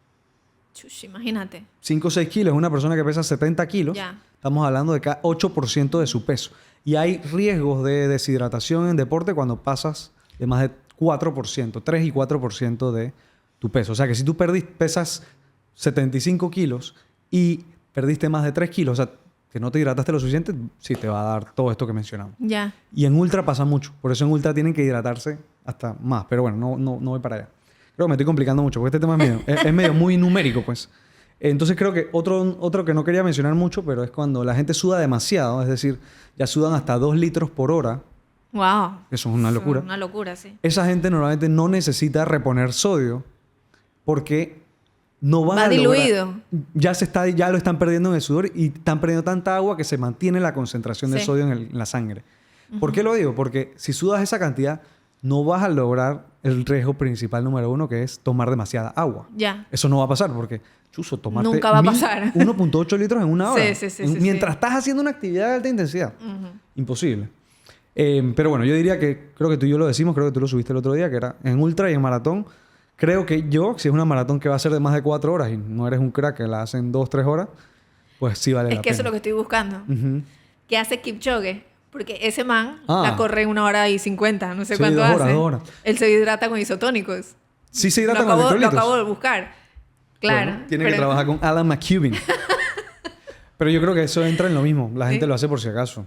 Chush, imagínate. 5 o 6 kilos es una persona que pesa 70 kilos. Ya. Estamos hablando de cada 8% de su peso. Y hay riesgos de deshidratación en deporte cuando pasas de más de 4%, 3 y 4% de tu peso. O sea que si tú pesas 75 kilos y perdiste más de 3 kilos, o sea, que no te hidrataste lo suficiente, sí te va a dar todo esto que mencionamos. Ya. Y en ultra pasa mucho. Por eso en ultra tienen que hidratarse hasta más. Pero bueno, no voy para allá. Creo que me estoy complicando mucho porque este tema es medio, es medio muy numérico, pues. Entonces creo que otro que no quería mencionar mucho, pero es cuando la gente suda demasiado. Es decir, ya sudan hasta 2 litros por hora. Wow. Eso es una locura. Una locura, sí. Esa gente normalmente no necesita reponer sodio porque no van Va a lograr- diluido. ya lo están perdiendo en el sudor y están perdiendo tanta agua que se mantiene la concentración de Sí. sodio en la sangre. ¿Por qué lo digo? Porque si sudas esa cantidad, no vas a lograr el riesgo principal número 1, que es tomar demasiada agua. Ya. Eso no va a pasar porque, chuzo, tomarte Nunca va a pasar. 1.8 litros en una hora. Sí, Mientras sí. estás haciendo una actividad de alta intensidad. Ujú. Imposible. Pero bueno, yo diría que, creo que tú y yo lo decimos, creo que tú lo subiste el otro día, que era en ultra y en maratón. Creo que si es una maratón que va a ser de más de 4 horas y no eres un crack que la hacen 2, 3 horas, pues sí vale Es la que pena. eso es lo que estoy buscando. Ujú. ¿Qué hace Kipchoge? Porque ese man Ah. la corre en 1 hora y 50, no sé Sí, cuánto 2 horas, hace. 2 horas. Él se hidrata con isotónicos. Sí se Lo hidrata con acabo, lo electrolitos. acabo de buscar. Claro. Bueno, tiene que pero- trabajar con Alan McCubbin. Pero yo creo que eso entra en lo mismo. La gente Sí. lo hace por si acaso.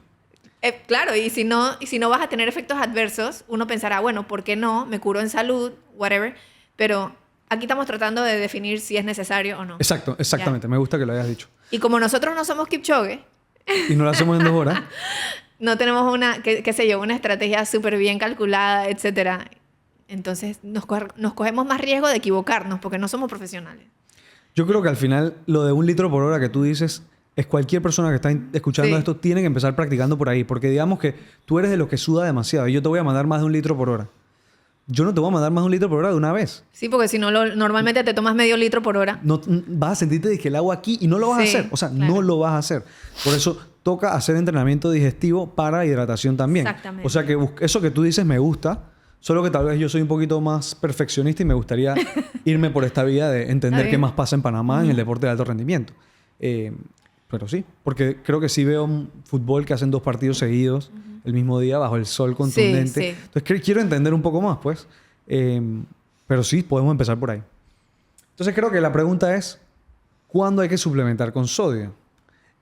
Claro, y si no vas a tener efectos adversos, uno pensará, bueno, ¿por qué no? Me curo en salud, whatever. Pero aquí estamos tratando de definir si es necesario o no. Exactamente. Me gusta que lo hayas dicho. Y como nosotros no somos Kipchoge, Y no lo hacemos en 2 horas. no tenemos qué sé yo, una estrategia súper bien calculada, etcétera. Entonces nos cogemos más riesgo de equivocarnos porque no somos profesionales. Yo creo que al final lo de 1 litro por hora que tú dices es cualquier persona que está escuchando Sí. esto tiene que empezar practicando por ahí. Porque digamos que tú eres de los que suda demasiado y yo te voy a mandar más de 1 litro por hora. Yo no te voy a mandar más de 1 litro por hora de una vez. Sí, porque si no, normalmente te tomas medio litro por hora. No, vas a sentirte de que el agua aquí y no lo vas a Sí, hacer. O sea, claro. no lo vas a hacer. Por eso toca hacer entrenamiento digestivo para hidratación también. Exactamente. O sea, que eso que tú dices me gusta, solo que tal vez yo soy un poquito más perfeccionista y me gustaría irme por esta vía de entender Está qué bien. más pasa en Panamá en el deporte de alto rendimiento. Pero sí, porque creo que sí veo un fútbol que hacen 2 partidos seguidos el mismo día bajo el sol contundente. sí. Entonces quiero entender un poco más, pues. Pero sí, podemos empezar por ahí. Entonces creo que la pregunta es, ¿cuándo hay que suplementar con sodio?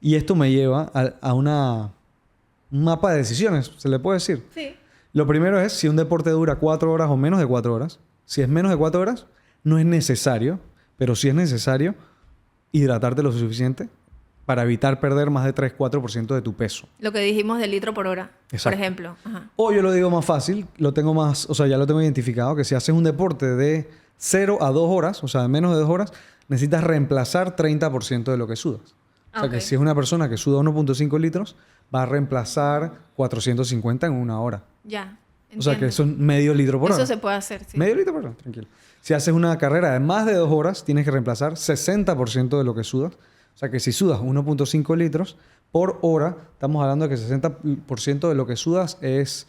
Y esto me lleva a un mapa de decisiones, se le puede decir. Sí. Lo primero es si un deporte dura 4 horas o menos de 4 horas. Si es menos de 4 horas, no es necesario, pero sí es necesario hidratarte lo suficiente para evitar perder más de 3-4% de tu peso. Lo que dijimos del litro por hora, Exacto. por ejemplo. Ajá. O yo lo digo más fácil, ya lo tengo identificado, que si haces un deporte de 0 a 2 horas, o sea, de menos de 2 horas, necesitas reemplazar 30% de lo que sudas. O sea, Ok. que si es una persona que suda 1.5 litros, va a reemplazar 450 en 1 hora. Ya. O sea, que entiendo. son medio litro por hora. Eso se puede hacer, sí. Medio litro por hora, tranquilo. Si haces una carrera de más de 2 horas, tienes que reemplazar 60% de lo que sudas. O sea que si sudas 1.5 litros por hora, estamos hablando de que 60% de lo que sudas es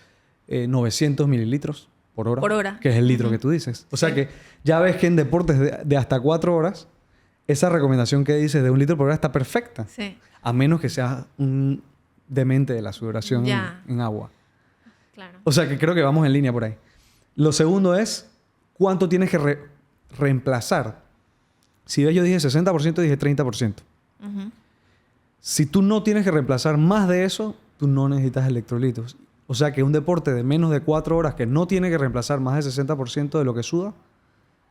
900 mililitros por hora. Por hora. Que es el litro que tú dices. O sea Sí. que ya ves que en deportes de hasta 4 horas, esa recomendación que dices de 1 litro por hora está perfecta. Sí, A menos que seas un demente de la sudoración Ya. en agua. claro. O sea que creo que vamos en línea por ahí. Lo segundo es, ¿cuánto tienes que reemplazar? Si ves, yo dije 60%, dije 30%. Ujú. Si tú no tienes que reemplazar más de eso, tú no necesitas electrolitos. O sea que un deporte de menos de 4 horas que no tiene que reemplazar más del 60% de lo que suda,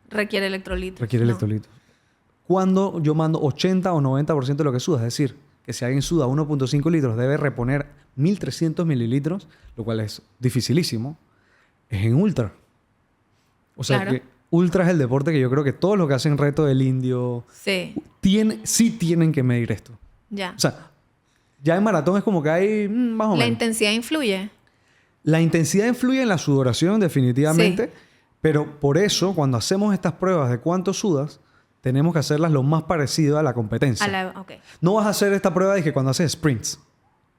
Requiere electrolitos. requiere electrolitos. Cuando yo mando 80 o 90% de lo que suda, es decir, que si alguien suda 1.5 litros, debe reponer 1.300 mililitros, lo cual es dificilísimo, es en ultra. O sea Claro. que ultra es el deporte que yo creo que todos los que hacen reto del indio Sí, sí tienen que medir esto. ya. O sea, ya en maratón es como que hay más o La menos. intensidad influye. La intensidad influye en la sudoración definitivamente, Sí. pero por eso cuando hacemos estas pruebas de cuánto sudas, tenemos que hacerlas lo más parecido a la competencia. Ok. No vas a hacer esta prueba de que cuando haces sprints,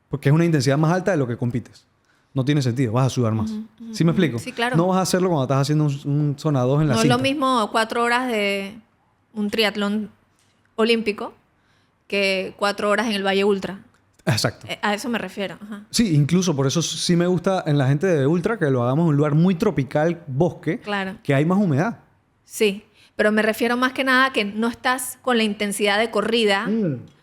porque es una intensidad más alta de lo que compites. No tiene sentido, vas a sudar más. ¿Sí me explico? Sí, claro. No vas a hacerlo cuando estás haciendo un zona 2 en la No es cinta. lo mismo 4 horas de un triatlón olímpico que 4 horas en el Valle Ultra. Exacto. A eso me refiero. Ajá. Sí, incluso por eso sí me gusta en la gente de ultra que lo hagamos en un lugar muy tropical, bosque, Claro. que hay más humedad. Sí, pero me refiero más que nada que no estás con la intensidad de corrida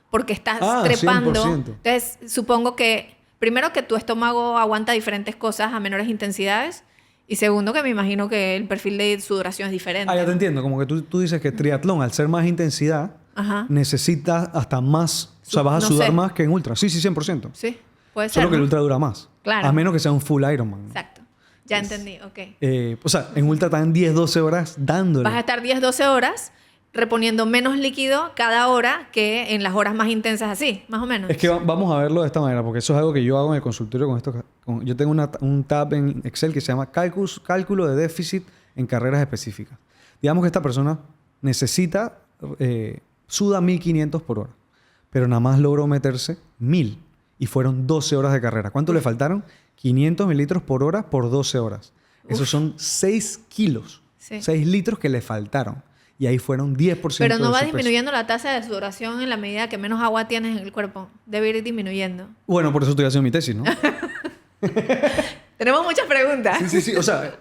porque estás trepando. 100%. Entonces, supongo que primero que tu estómago aguanta diferentes cosas a menores intensidades y segundo que me imagino que el perfil de sudoración es diferente. Ah, ya te entiendo. Como que tú dices que triatlón, al ser más intensidad, Ajá. necesitas hasta más... O sea, vas a No sudar sé. más que en ultra. Sí, 100%. Sí, puede ser. Solo que el ¿no? ultra dura más. Claro. A menos que sea un full Ironman. Exacto. Ya entendí, ok. O sea, en ultra están 10, 12 horas dándole. Vas a estar 10, 12 horas reponiendo menos líquido cada hora que en las horas más intensas así, más o menos. Es que vamos a verlo de esta manera, porque eso es algo que yo hago en el consultorio con esto. Yo tengo un tab en Excel que se llama cálculo de déficit en carreras específicas. Digamos que esta persona necesita, suda 1.500 por hora, pero nada más logró meterse 1.000 y fueron 12 horas de carrera. ¿Cuánto le faltaron? 500 mililitros por hora por 12 horas. Esos son 6 kilos, Sí. 6 litros que le faltaron. Y ahí fueron 10% Pero no de va su peso. disminuyendo la tasa de sudoración en la medida que menos agua tienes en el cuerpo. Debe ir disminuyendo. Bueno, por eso estoy haciendo mi tesis, ¿no? Tenemos muchas preguntas. Sí, sí, sí. O sea,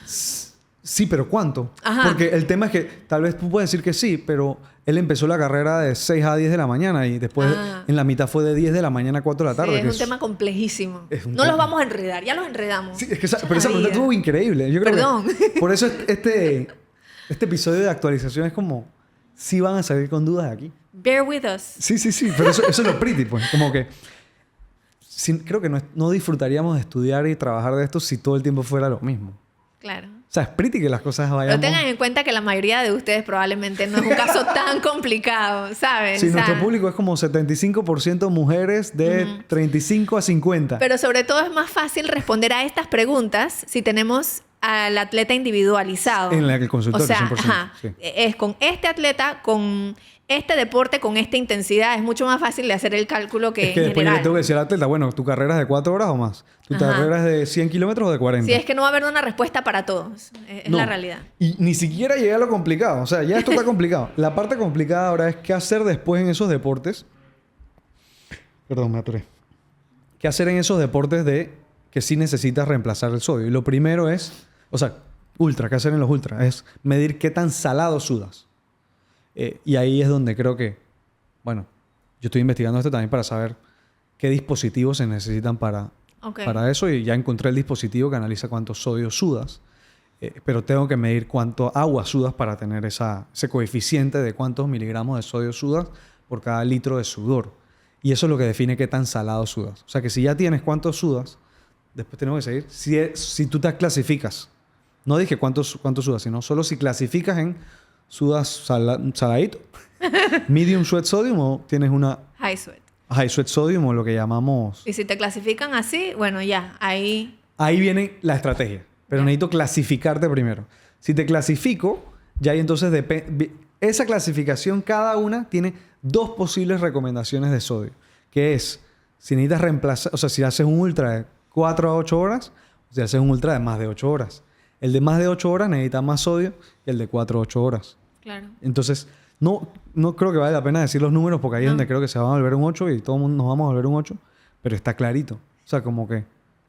sí, pero ¿cuánto? Ajá. Porque el tema es que tal vez tú puedes decir que sí, pero él empezó la carrera de 6 a 10 de la mañana y después en la mitad fue de 10 de la mañana a 4 de la tarde. Sí, que es un tema complejísimo. es un No los los vamos a enredar, ya los enredamos. Sí, es que pero la esa pregunta vida. estuvo increíble. Yo creo Perdón. que por eso este episodio de actualización es como, sí van a salir con dudas aquí. Bear with us. Sí, sí, sí, pero eso es lo pretty, pues. Como que creo que no disfrutaríamos de estudiar y trabajar de esto si todo el tiempo fuera lo mismo. Claro. O sea, es pretty que las cosas vayan... Pero tengan en cuenta que la mayoría de ustedes probablemente no es un caso tan complicado, ¿saben? Sí, O sea, nuestro público es como 75% mujeres de 35 a 50. Pero sobre todo es más fácil responder a estas preguntas si tenemos al atleta individualizado. En el consultorio, O sea, 100%, ajá, sí. es con este atleta, con este deporte, con esta intensidad. Es mucho más fácil de hacer el cálculo que Es que en después yo le general. tengo que decir al atleta, bueno, ¿tu carrera es de 4 horas o más? ¿Tu Ajá. carrera es de 100 kilómetros o de 40? Sí, es que no va a haber una respuesta para todos. Es No. la realidad. Y ni siquiera llegué a lo complicado. O sea, ya esto está complicado. La parte complicada ahora es qué hacer después en esos deportes. Perdón, me atoré. ¿Qué hacer en esos deportes de que sí necesitas reemplazar el sodio? Y lo primero es, o sea, ultra, ¿qué hacer en los ultras? Es medir qué tan salado sudas. Y ahí es donde creo que, bueno, yo estoy investigando esto también para saber qué dispositivos se necesitan para eso. Y ya encontré el dispositivo que analiza cuánto sodio sudas. Pero tengo que medir cuánto agua sudas para tener ese coeficiente de cuántos miligramos de sodio sudas por cada litro de sudor. Y eso es lo que define qué tan salado sudas. O sea que si ya tienes cuánto sudas, después tenemos que seguir. Si tú te clasificas, no dije cuánto sudas, sino solo si clasificas en sudas saladito, medium sweat sodium o tienes una High sweat. high sweat sodium o lo que llamamos... Y si te clasifican así, bueno, ya, ahí... Ahí viene la estrategia. Pero necesito clasificarte primero. Si te clasifico, ya ahí entonces esa clasificación, cada una tiene 2 posibles recomendaciones de sodio. Que es, si necesitas reemplazar, o sea, si haces un ultra de 4 a 8 horas, o si haces un ultra de más de 8 horas. El de más de 8 horas necesita más sodio que el de 4 a 8 horas. Claro. Entonces, no creo que vale la pena decir los números porque ahí es donde creo que se va a volver un 8 y todo el mundo nos vamos a volver un 8. Pero está clarito. O sea, como que...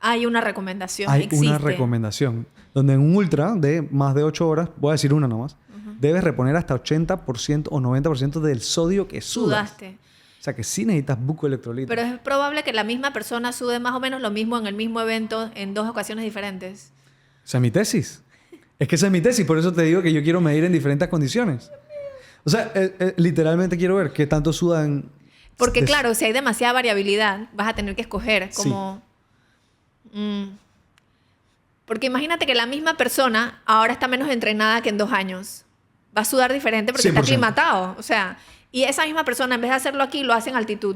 Hay una recomendación. Hay existe. una recomendación. Donde en un ultra de más de 8 horas, voy a decir una nomás, debes reponer hasta 80% o 90% del sodio que sudas. Sudaste. sea que sí necesitas buco de electrolitos. Pero es probable que la misma persona sude más o menos lo mismo en el mismo evento en 2 ocasiones diferentes. Esa es mi tesis. Es que esa es mi tesis. Por eso te digo que yo quiero medir en diferentes condiciones. O sea, literalmente quiero ver qué tanto sudan. Porque claro, si hay demasiada variabilidad, vas a tener que escoger como... Porque imagínate que la misma persona ahora está menos entrenada que en 2 años. Va a sudar diferente porque 100%. está aclimatado. O sea, y esa misma persona, en vez de hacerlo aquí, lo hace en altitud.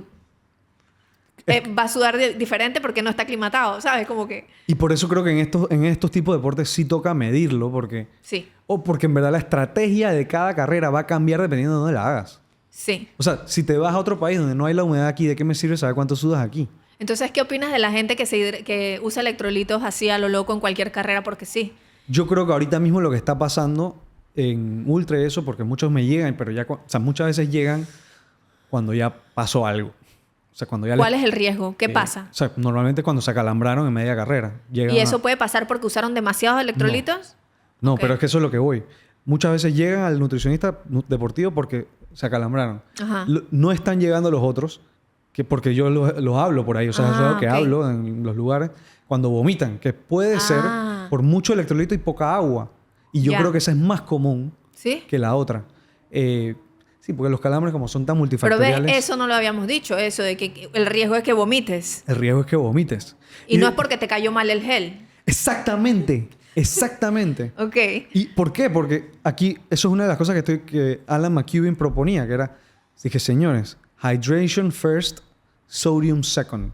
Va a sudar diferente porque no está aclimatado, ¿sabes? Como que... Y por eso creo que en estos tipos de deportes sí toca medirlo, porque... Sí. O porque en verdad la estrategia de cada carrera va a cambiar dependiendo de dónde la hagas. Sí. O sea, si te vas a otro país donde no hay la humedad aquí, ¿de qué me sirve saber cuánto sudas aquí? Entonces, ¿qué opinas de la gente que usa electrolitos así a lo loco en cualquier carrera? Porque sí. Yo creo que ahorita mismo lo que está pasando en ultra y eso, porque muchos me llegan, pero ya... O sea, muchas veces llegan cuando ya pasó algo. O sea, cuando ya ¿Cuál es el riesgo? ¿Qué pasa? O sea, normalmente cuando se acalambraron en media carrera. Llegan ¿Y eso puede pasar porque usaron demasiados electrolitos? No, Ok. pero es que eso es lo que voy. Muchas veces llegan al nutricionista deportivo porque se acalambraron. Ajá. No están llegando los otros, porque yo los hablo por ahí. O sea, eso es lo que ok. hablo en los lugares cuando vomitan, que puede ser por mucho electrolito y poca agua. Y yo Ya. creo que esa es más común ¿Sí? que la otra. Sí, porque los calambres como son tan Pero multifactoriales, ves, eso no lo habíamos dicho, eso de que el riesgo es que vomites. el riesgo es que vomites. Y no es porque te cayó mal el gel. Exactamente. Exactamente. Ok. ¿Y por qué? Porque aquí, eso es una de las cosas que Alan McCubbin proponía, que era, dije, señores, hydration first, sodium second.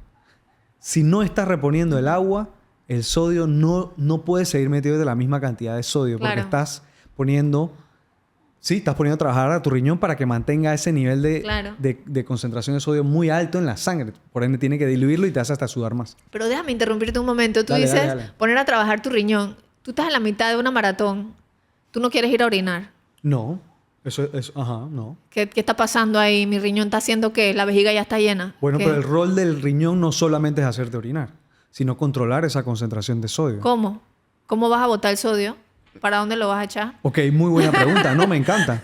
Si no estás reponiendo el agua, el sodio no puede seguir metido de la misma cantidad de sodio, porque Claro. estás poniendo a trabajar a tu riñón para que mantenga ese nivel Claro. de concentración de sodio muy alto en la sangre. Por ende, tiene que diluirlo y te hace hasta sudar más. Pero déjame interrumpirte un momento. Tú Dale, dices dale. poner a trabajar tu riñón. Tú estás en la mitad de una maratón. Tú no quieres ir a orinar. No, no. ¿Qué está pasando ahí? Mi riñón está haciendo que la vejiga ya está llena. Bueno, ¿Qué? pero el rol del riñón no solamente es hacerte orinar, sino controlar esa concentración de sodio. ¿Cómo? ¿Cómo vas a botar el sodio? ¿Para dónde lo vas a echar? Ok, muy buena pregunta. No, me encanta.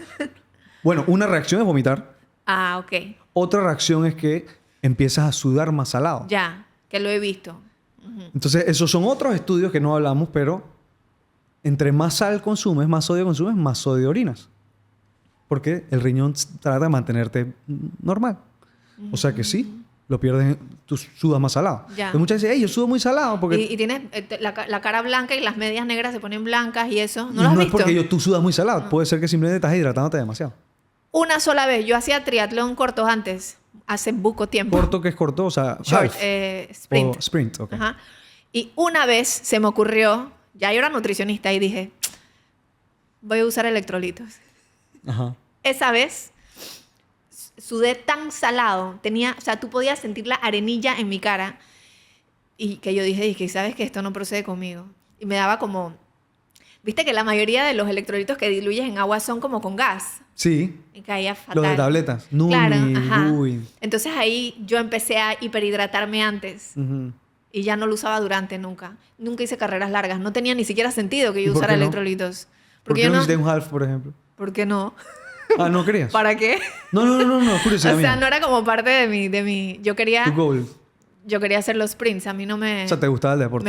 Bueno, una reacción es vomitar. Ah, ok. Otra reacción es que empiezas a sudar más salado. Ya, que lo he visto. Entonces, esos son otros estudios que no hablamos, pero entre más sal consumes, más sodio orinas. Porque el riñón trata de mantenerte normal. O sea que sí, lo pierdes, tú sudas más salado. Ya. Entonces, muchas veces, yo sudo muy salado porque... Y tienes la cara blanca y las medias negras se ponen blancas y eso. y ¿No lo has no es visto? porque tú sudas muy salado. Puede ser que simplemente estás hidratándote demasiado. Una sola vez. Yo hacía triatlón cortos antes. Hace buco tiempo. Corto que es corto, o sea, Short, half. sprint. O sprint, ok. Ajá. Y una vez se me ocurrió, ya yo era nutricionista y dije, voy a usar electrolitos. Ajá. Esa vez sudé tan salado, o sea, tú podías sentir la arenilla en mi cara y que yo dije, ¿sabes que esto no procede conmigo? Y me daba como, viste que la mayoría de los electrolitos que diluyes en agua son como con gas. Sí, Y caía fatal. los de tabletas. Numi, Claro, ajá. Lui. Entonces ahí yo empecé a hiperhidratarme antes. Ujú. Y ya no lo usaba durante nunca. Nunca hice carreras largas. No tenía ni siquiera sentido que ¿Y yo por usara qué no? electrolitos. ¿Por Porque qué yo no no... hiciste un half, por ejemplo? ¿Por qué no? Ah, ¿no querías? ¿Para qué? No, curiosidad O sea, mía. no era como parte de mi... Yo Tu quería goal. hacer los sprints. A mí no me... O sea, ¿te gustaba el deporte?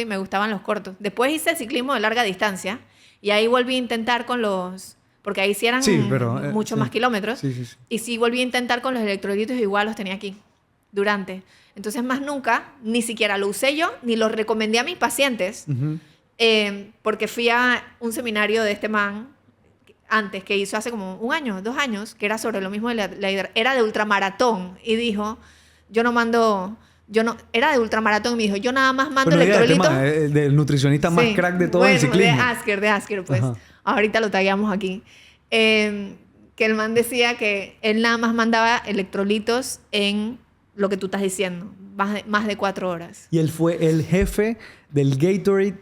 me gustaban los cortos. Después hice ciclismo de larga distancia. Y ahí volví a intentar con los... Porque ahí sí eran Sí, pero, mucho sí. más kilómetros. Sí. Y sí volví a intentar con los electrolitos y igual los tenía aquí, durante. Entonces, más nunca, ni siquiera lo usé yo, ni lo recomendé a mis pacientes, Ujú. porque fui a un seminario de este man antes, que hizo hace como 1 año, 2 años, que era sobre lo mismo, era de ultramaratón, y dijo, era de ultramaratón, y me dijo, yo nada más mando Bueno, idea del electrolitos. tema, del nutricionista más Sí. crack de todo el Bueno, ciclismo. De Asker, pues. Ajá. Ahorita lo tagueamos aquí. Que el man decía que él nada más mandaba electrolitos en lo que tú estás diciendo, más de 4 horas. Y él fue el jefe del Gatorade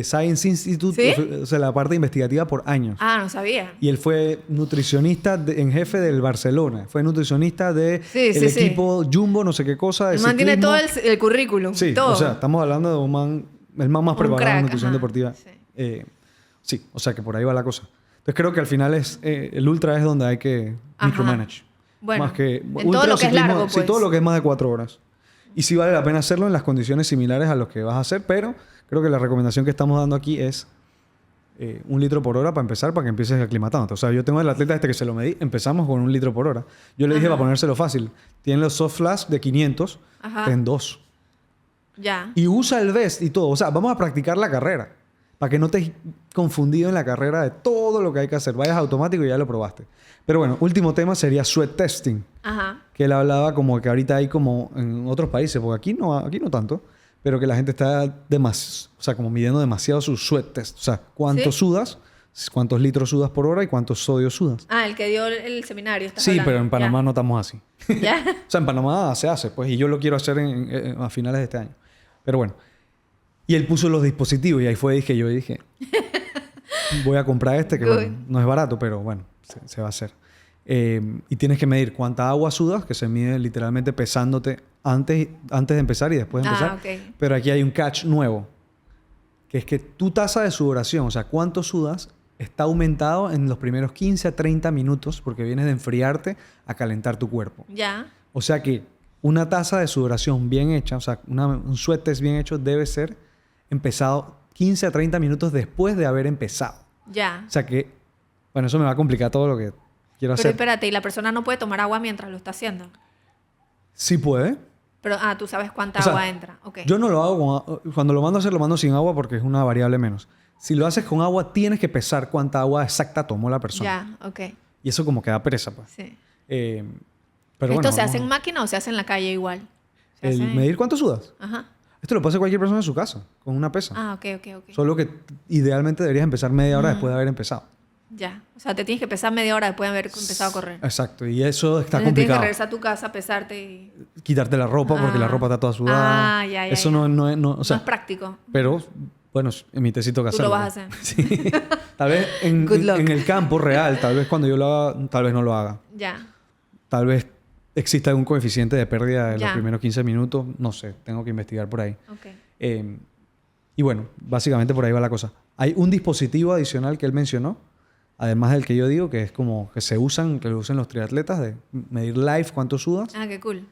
Science Institute, ¿Sí? o sea, la parte investigativa por años. Ah, no sabía. Y él fue nutricionista en jefe del Barcelona. Fue nutricionista del Sí, sí, sí. equipo Jumbo, no sé qué cosa. De El man tiene ciclismo. todo el currículum. Sí, todo. o sea, estamos hablando de el man más Un preparado en crack, nutrición ajá, deportiva. sí. Sí, o sea que por ahí va la cosa. Entonces creo que al final el ultra es donde hay que Ajá. micromanage. Bueno, más que en todo lo que es largo, Sí, pues. todo lo que es más de 4 horas. Y sí vale la pena hacerlo en las condiciones similares a lo que vas a hacer, pero creo que la recomendación que estamos dando aquí es 1 litro por hora para empezar, para que empieces aclimatándote. O sea, yo tengo el atleta que se lo medí, empezamos con 1 litro por hora. Yo le dije para ponérselo fácil, tienen los soft flash de 500, ten 2. Ya. Y usa el vest y todo. O sea, vamos a practicar la carrera. Para que no te confundido en la carrera de todo lo que hay que hacer. Vayas automático y ya lo probaste. Pero bueno, último tema sería sweat testing. Ajá. Que él hablaba como que ahorita hay como en otros países, porque aquí no tanto, pero que la gente está o sea, como midiendo demasiado su sweat test. O sea, cuánto ¿Sí? sudas, cuántos litros sudas por hora y cuántos sodios sudas. Ah, el que dio el seminario. ¿Estás Sí, hablando? pero en Panamá no estamos así. Ya. O sea, en Panamá se hace, pues, y yo lo quiero hacer a finales de este año. Pero bueno. Y él puso los dispositivos y ahí fue, yo dije, voy a comprar este, que bueno, no es barato, pero bueno, se va a hacer. Y tienes que medir cuánta agua sudas, que se mide literalmente pesándote antes de empezar y después de empezar. Ok. Pero aquí hay un catch nuevo, que es que tu tasa de sudoración, o sea, cuánto sudas, está aumentado en los primeros 15 a 30 minutos porque vienes de enfriarte a calentar tu cuerpo. Ya. O sea que una tasa de sudoración bien hecha, o sea, un sweat test bien hecho debe ser empezado 15 a 30 minutos después de haber empezado. Ya. O sea que, bueno, eso me va a complicar todo lo que quiero Pero hacer. espérate, ¿y la persona no puede tomar agua mientras lo está haciendo? Sí puede. Pero, tú sabes cuánta O sea, agua entra. Ok. Yo no lo hago cuando lo mando a hacer, lo mando sin agua porque es una variable menos. Si lo haces con agua, tienes que pesar cuánta agua exacta tomó la persona. Ya, ok. Y eso como que da pereza, pues. Sí. Pero ¿Esto bueno, se hace en máquina o se hace en la calle igual? Se el hace- medir cuánto sudas. Ajá. Esto lo puede hacer cualquier persona en su casa, con una pesa. Ah, ok. Solo que idealmente deberías empezar media hora después de haber empezado. Ya. O sea, te tienes que pesar media hora después de haber empezado a correr. Exacto. Y eso está Entonces tienes que complicado. regresar a tu casa, pesarte y... Quitarte la ropa porque la ropa está toda sudada. Ya. Eso ya. no, o No sea, es práctico. pero bueno, en mi tesito que Tú lo vas a hacerlo. hacer. Sí. Tal vez Good luck. en el campo real, tal vez cuando yo lo haga, tal vez no lo haga. Ya. Tal vez exista algún coeficiente de pérdida de los Ya. primeros 15 minutos. No sé, tengo que investigar por ahí. Ok. Y bueno, básicamente por ahí va la cosa. Hay un dispositivo adicional que él mencionó, además del que yo digo, que es como que que lo usan los triatletas, de medir live cuánto sudas. Ah, qué cool.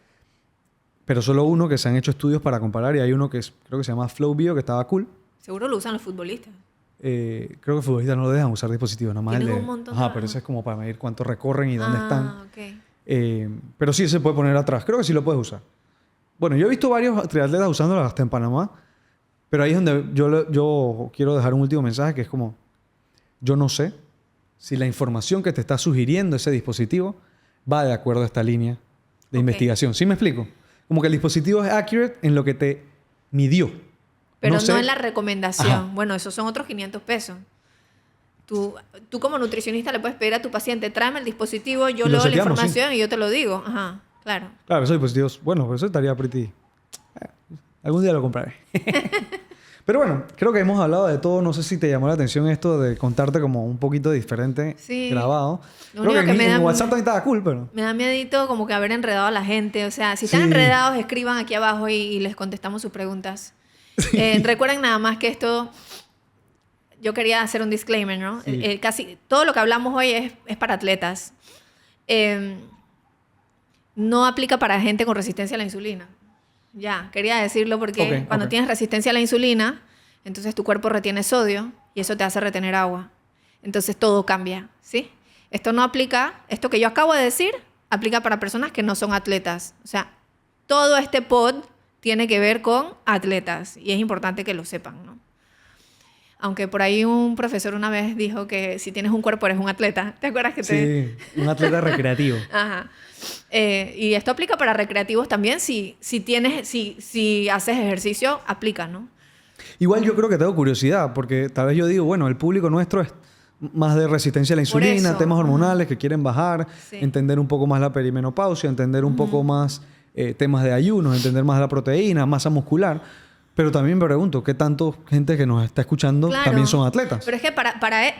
Pero solo uno que se han hecho estudios para comparar y hay uno que creo que se llama FlowBio, que estaba cool. Seguro lo usan los futbolistas. Creo que futbolistas no lo dejan usar dispositivos, nada más el Tienen de... un montón Ajá, de- pero ese es como para medir cuánto recorren y dónde están. Ok. Pero sí se puede poner atrás. Creo que sí lo puedes usar. Bueno, yo he visto varios triatletas usándolo hasta en Panamá, pero ahí es donde yo quiero dejar un último mensaje que es como, yo no sé si la información que te está sugiriendo ese dispositivo va de acuerdo a esta línea de Ok. investigación. ¿Sí me explico? Como que el dispositivo es accurate en lo que te midió. Pero no, sé- en la recomendación. Ajá. Bueno, esos son otros 500 pesos. Tú como nutricionista le puedes pedir a tu paciente, tráeme el dispositivo, yo Y lo leo la seteamos, información y yo te lo digo. Ajá, claro. Claro, esos dispositivos, bueno, pues eso estaría pretty. Algún día lo compraré. Pero bueno, creo que hemos hablado de todo. No sé si te llamó la atención esto de contarte como un poquito diferente Sí. grabado. Lo Creo único que que en, me en da- WhatsApp también estaba cool, pero... Me da miedito como que haber enredado a la gente. O sea, si están Sí. enredados, escriban aquí abajo y les contestamos sus preguntas. Recuerden nada más que esto... Yo quería hacer un disclaimer, ¿no? Sí. Casi todo lo que hablamos hoy es para atletas. No aplica para gente con resistencia a la insulina. Ya, quería decirlo porque Ok, cuando ok. tienes resistencia a la insulina, entonces tu cuerpo retiene sodio y eso te hace retener agua. Entonces todo cambia, ¿sí? Esto no aplica, esto que yo acabo de decir, aplica para personas que no son atletas. O sea, todo este pod tiene que ver con atletas y es importante que lo sepan, ¿no? Aunque por ahí un profesor una vez dijo que si tienes un cuerpo eres un atleta. ¿Te acuerdas que te...? Sí, un atleta recreativo. Ajá. Y esto aplica para recreativos también. Si haces ejercicio, aplica, ¿no? Igual yo creo que tengo curiosidad, porque tal vez yo digo, bueno, el público nuestro es más de resistencia a la Por insulina, eso. temas hormonales que quieren bajar, Sí. entender un poco más la perimenopausia, entender un poco más temas de ayunos, entender más la proteína, masa muscular. Pero también me pregunto, ¿qué tanto gente que nos está escuchando Claro. también son atletas? Pero es que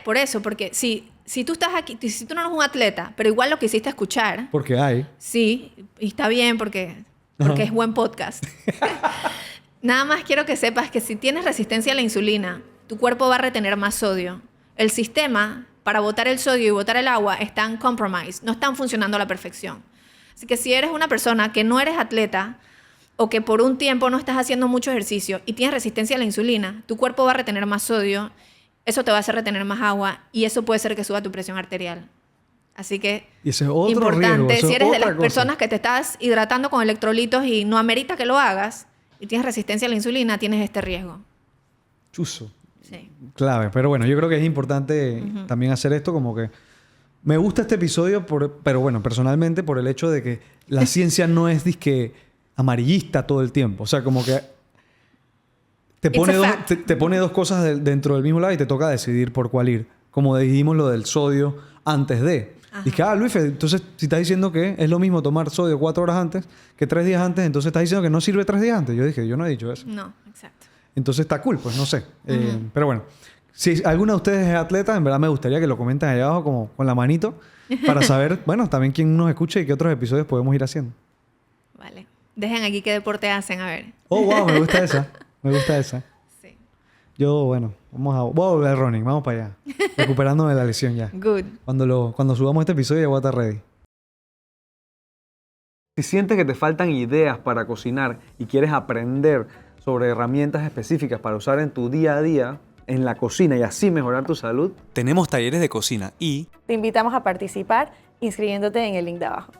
por eso, porque si tú estás aquí, si tú no eres un atleta, pero igual lo quisiste escuchar, Porque hay. sí, y está bien porque Ajá. es buen podcast. Nada más quiero que sepas que si tienes resistencia a la insulina, tu cuerpo va a retener más sodio. El sistema para botar el sodio y botar el agua están compromised, no están funcionando a la perfección. Así que si eres una persona que no eres atleta o que por un tiempo no estás haciendo mucho ejercicio y tienes resistencia a la insulina, tu cuerpo va a retener más sodio, eso te va a hacer retener más agua y eso puede ser que suba tu presión arterial. Así que Y ese es otro importante, riesgo, eso si es eres de otra las cosa. personas que te estás hidratando con electrolitos y no amerita que lo hagas y tienes resistencia a la insulina, tienes este riesgo. Chuzo. Sí. Clave. Pero bueno, yo creo que es importante también hacer esto como que... Me gusta este episodio, pero bueno, personalmente por el hecho de que la ciencia no es disque amarillista todo el tiempo. O sea, como que te It's pone, a dos, fact. te pone dos cosas dentro del mismo lado y te toca decidir por cuál ir. Como dijimos lo del sodio antes de. Ajá. Dije, Luis, entonces si estás diciendo que es lo mismo tomar sodio 4 horas antes que 3 días antes, entonces estás diciendo que no sirve 3 días antes. Yo dije, yo no he dicho eso. No, exacto. Entonces está cool, pues no sé. Pero bueno, si alguno de ustedes es atleta, en verdad me gustaría que lo comenten allá abajo como con la manito para saber, bueno, también quién nos escucha y qué otros episodios podemos ir haciendo. Vale. Dejen aquí qué deporte hacen, a ver. Oh, wow, me gusta esa. Me gusta esa. Sí. Yo, bueno, voy a volver al running, vamos para allá. Recuperándome de la lesión ya. Good. Cuando subamos este episodio ya voy a estar ready. Si sientes que te faltan ideas para cocinar y quieres aprender sobre herramientas específicas para usar en tu día a día, en la cocina y así mejorar tu salud, tenemos talleres de cocina y Te invitamos a participar inscribiéndote en el link de abajo.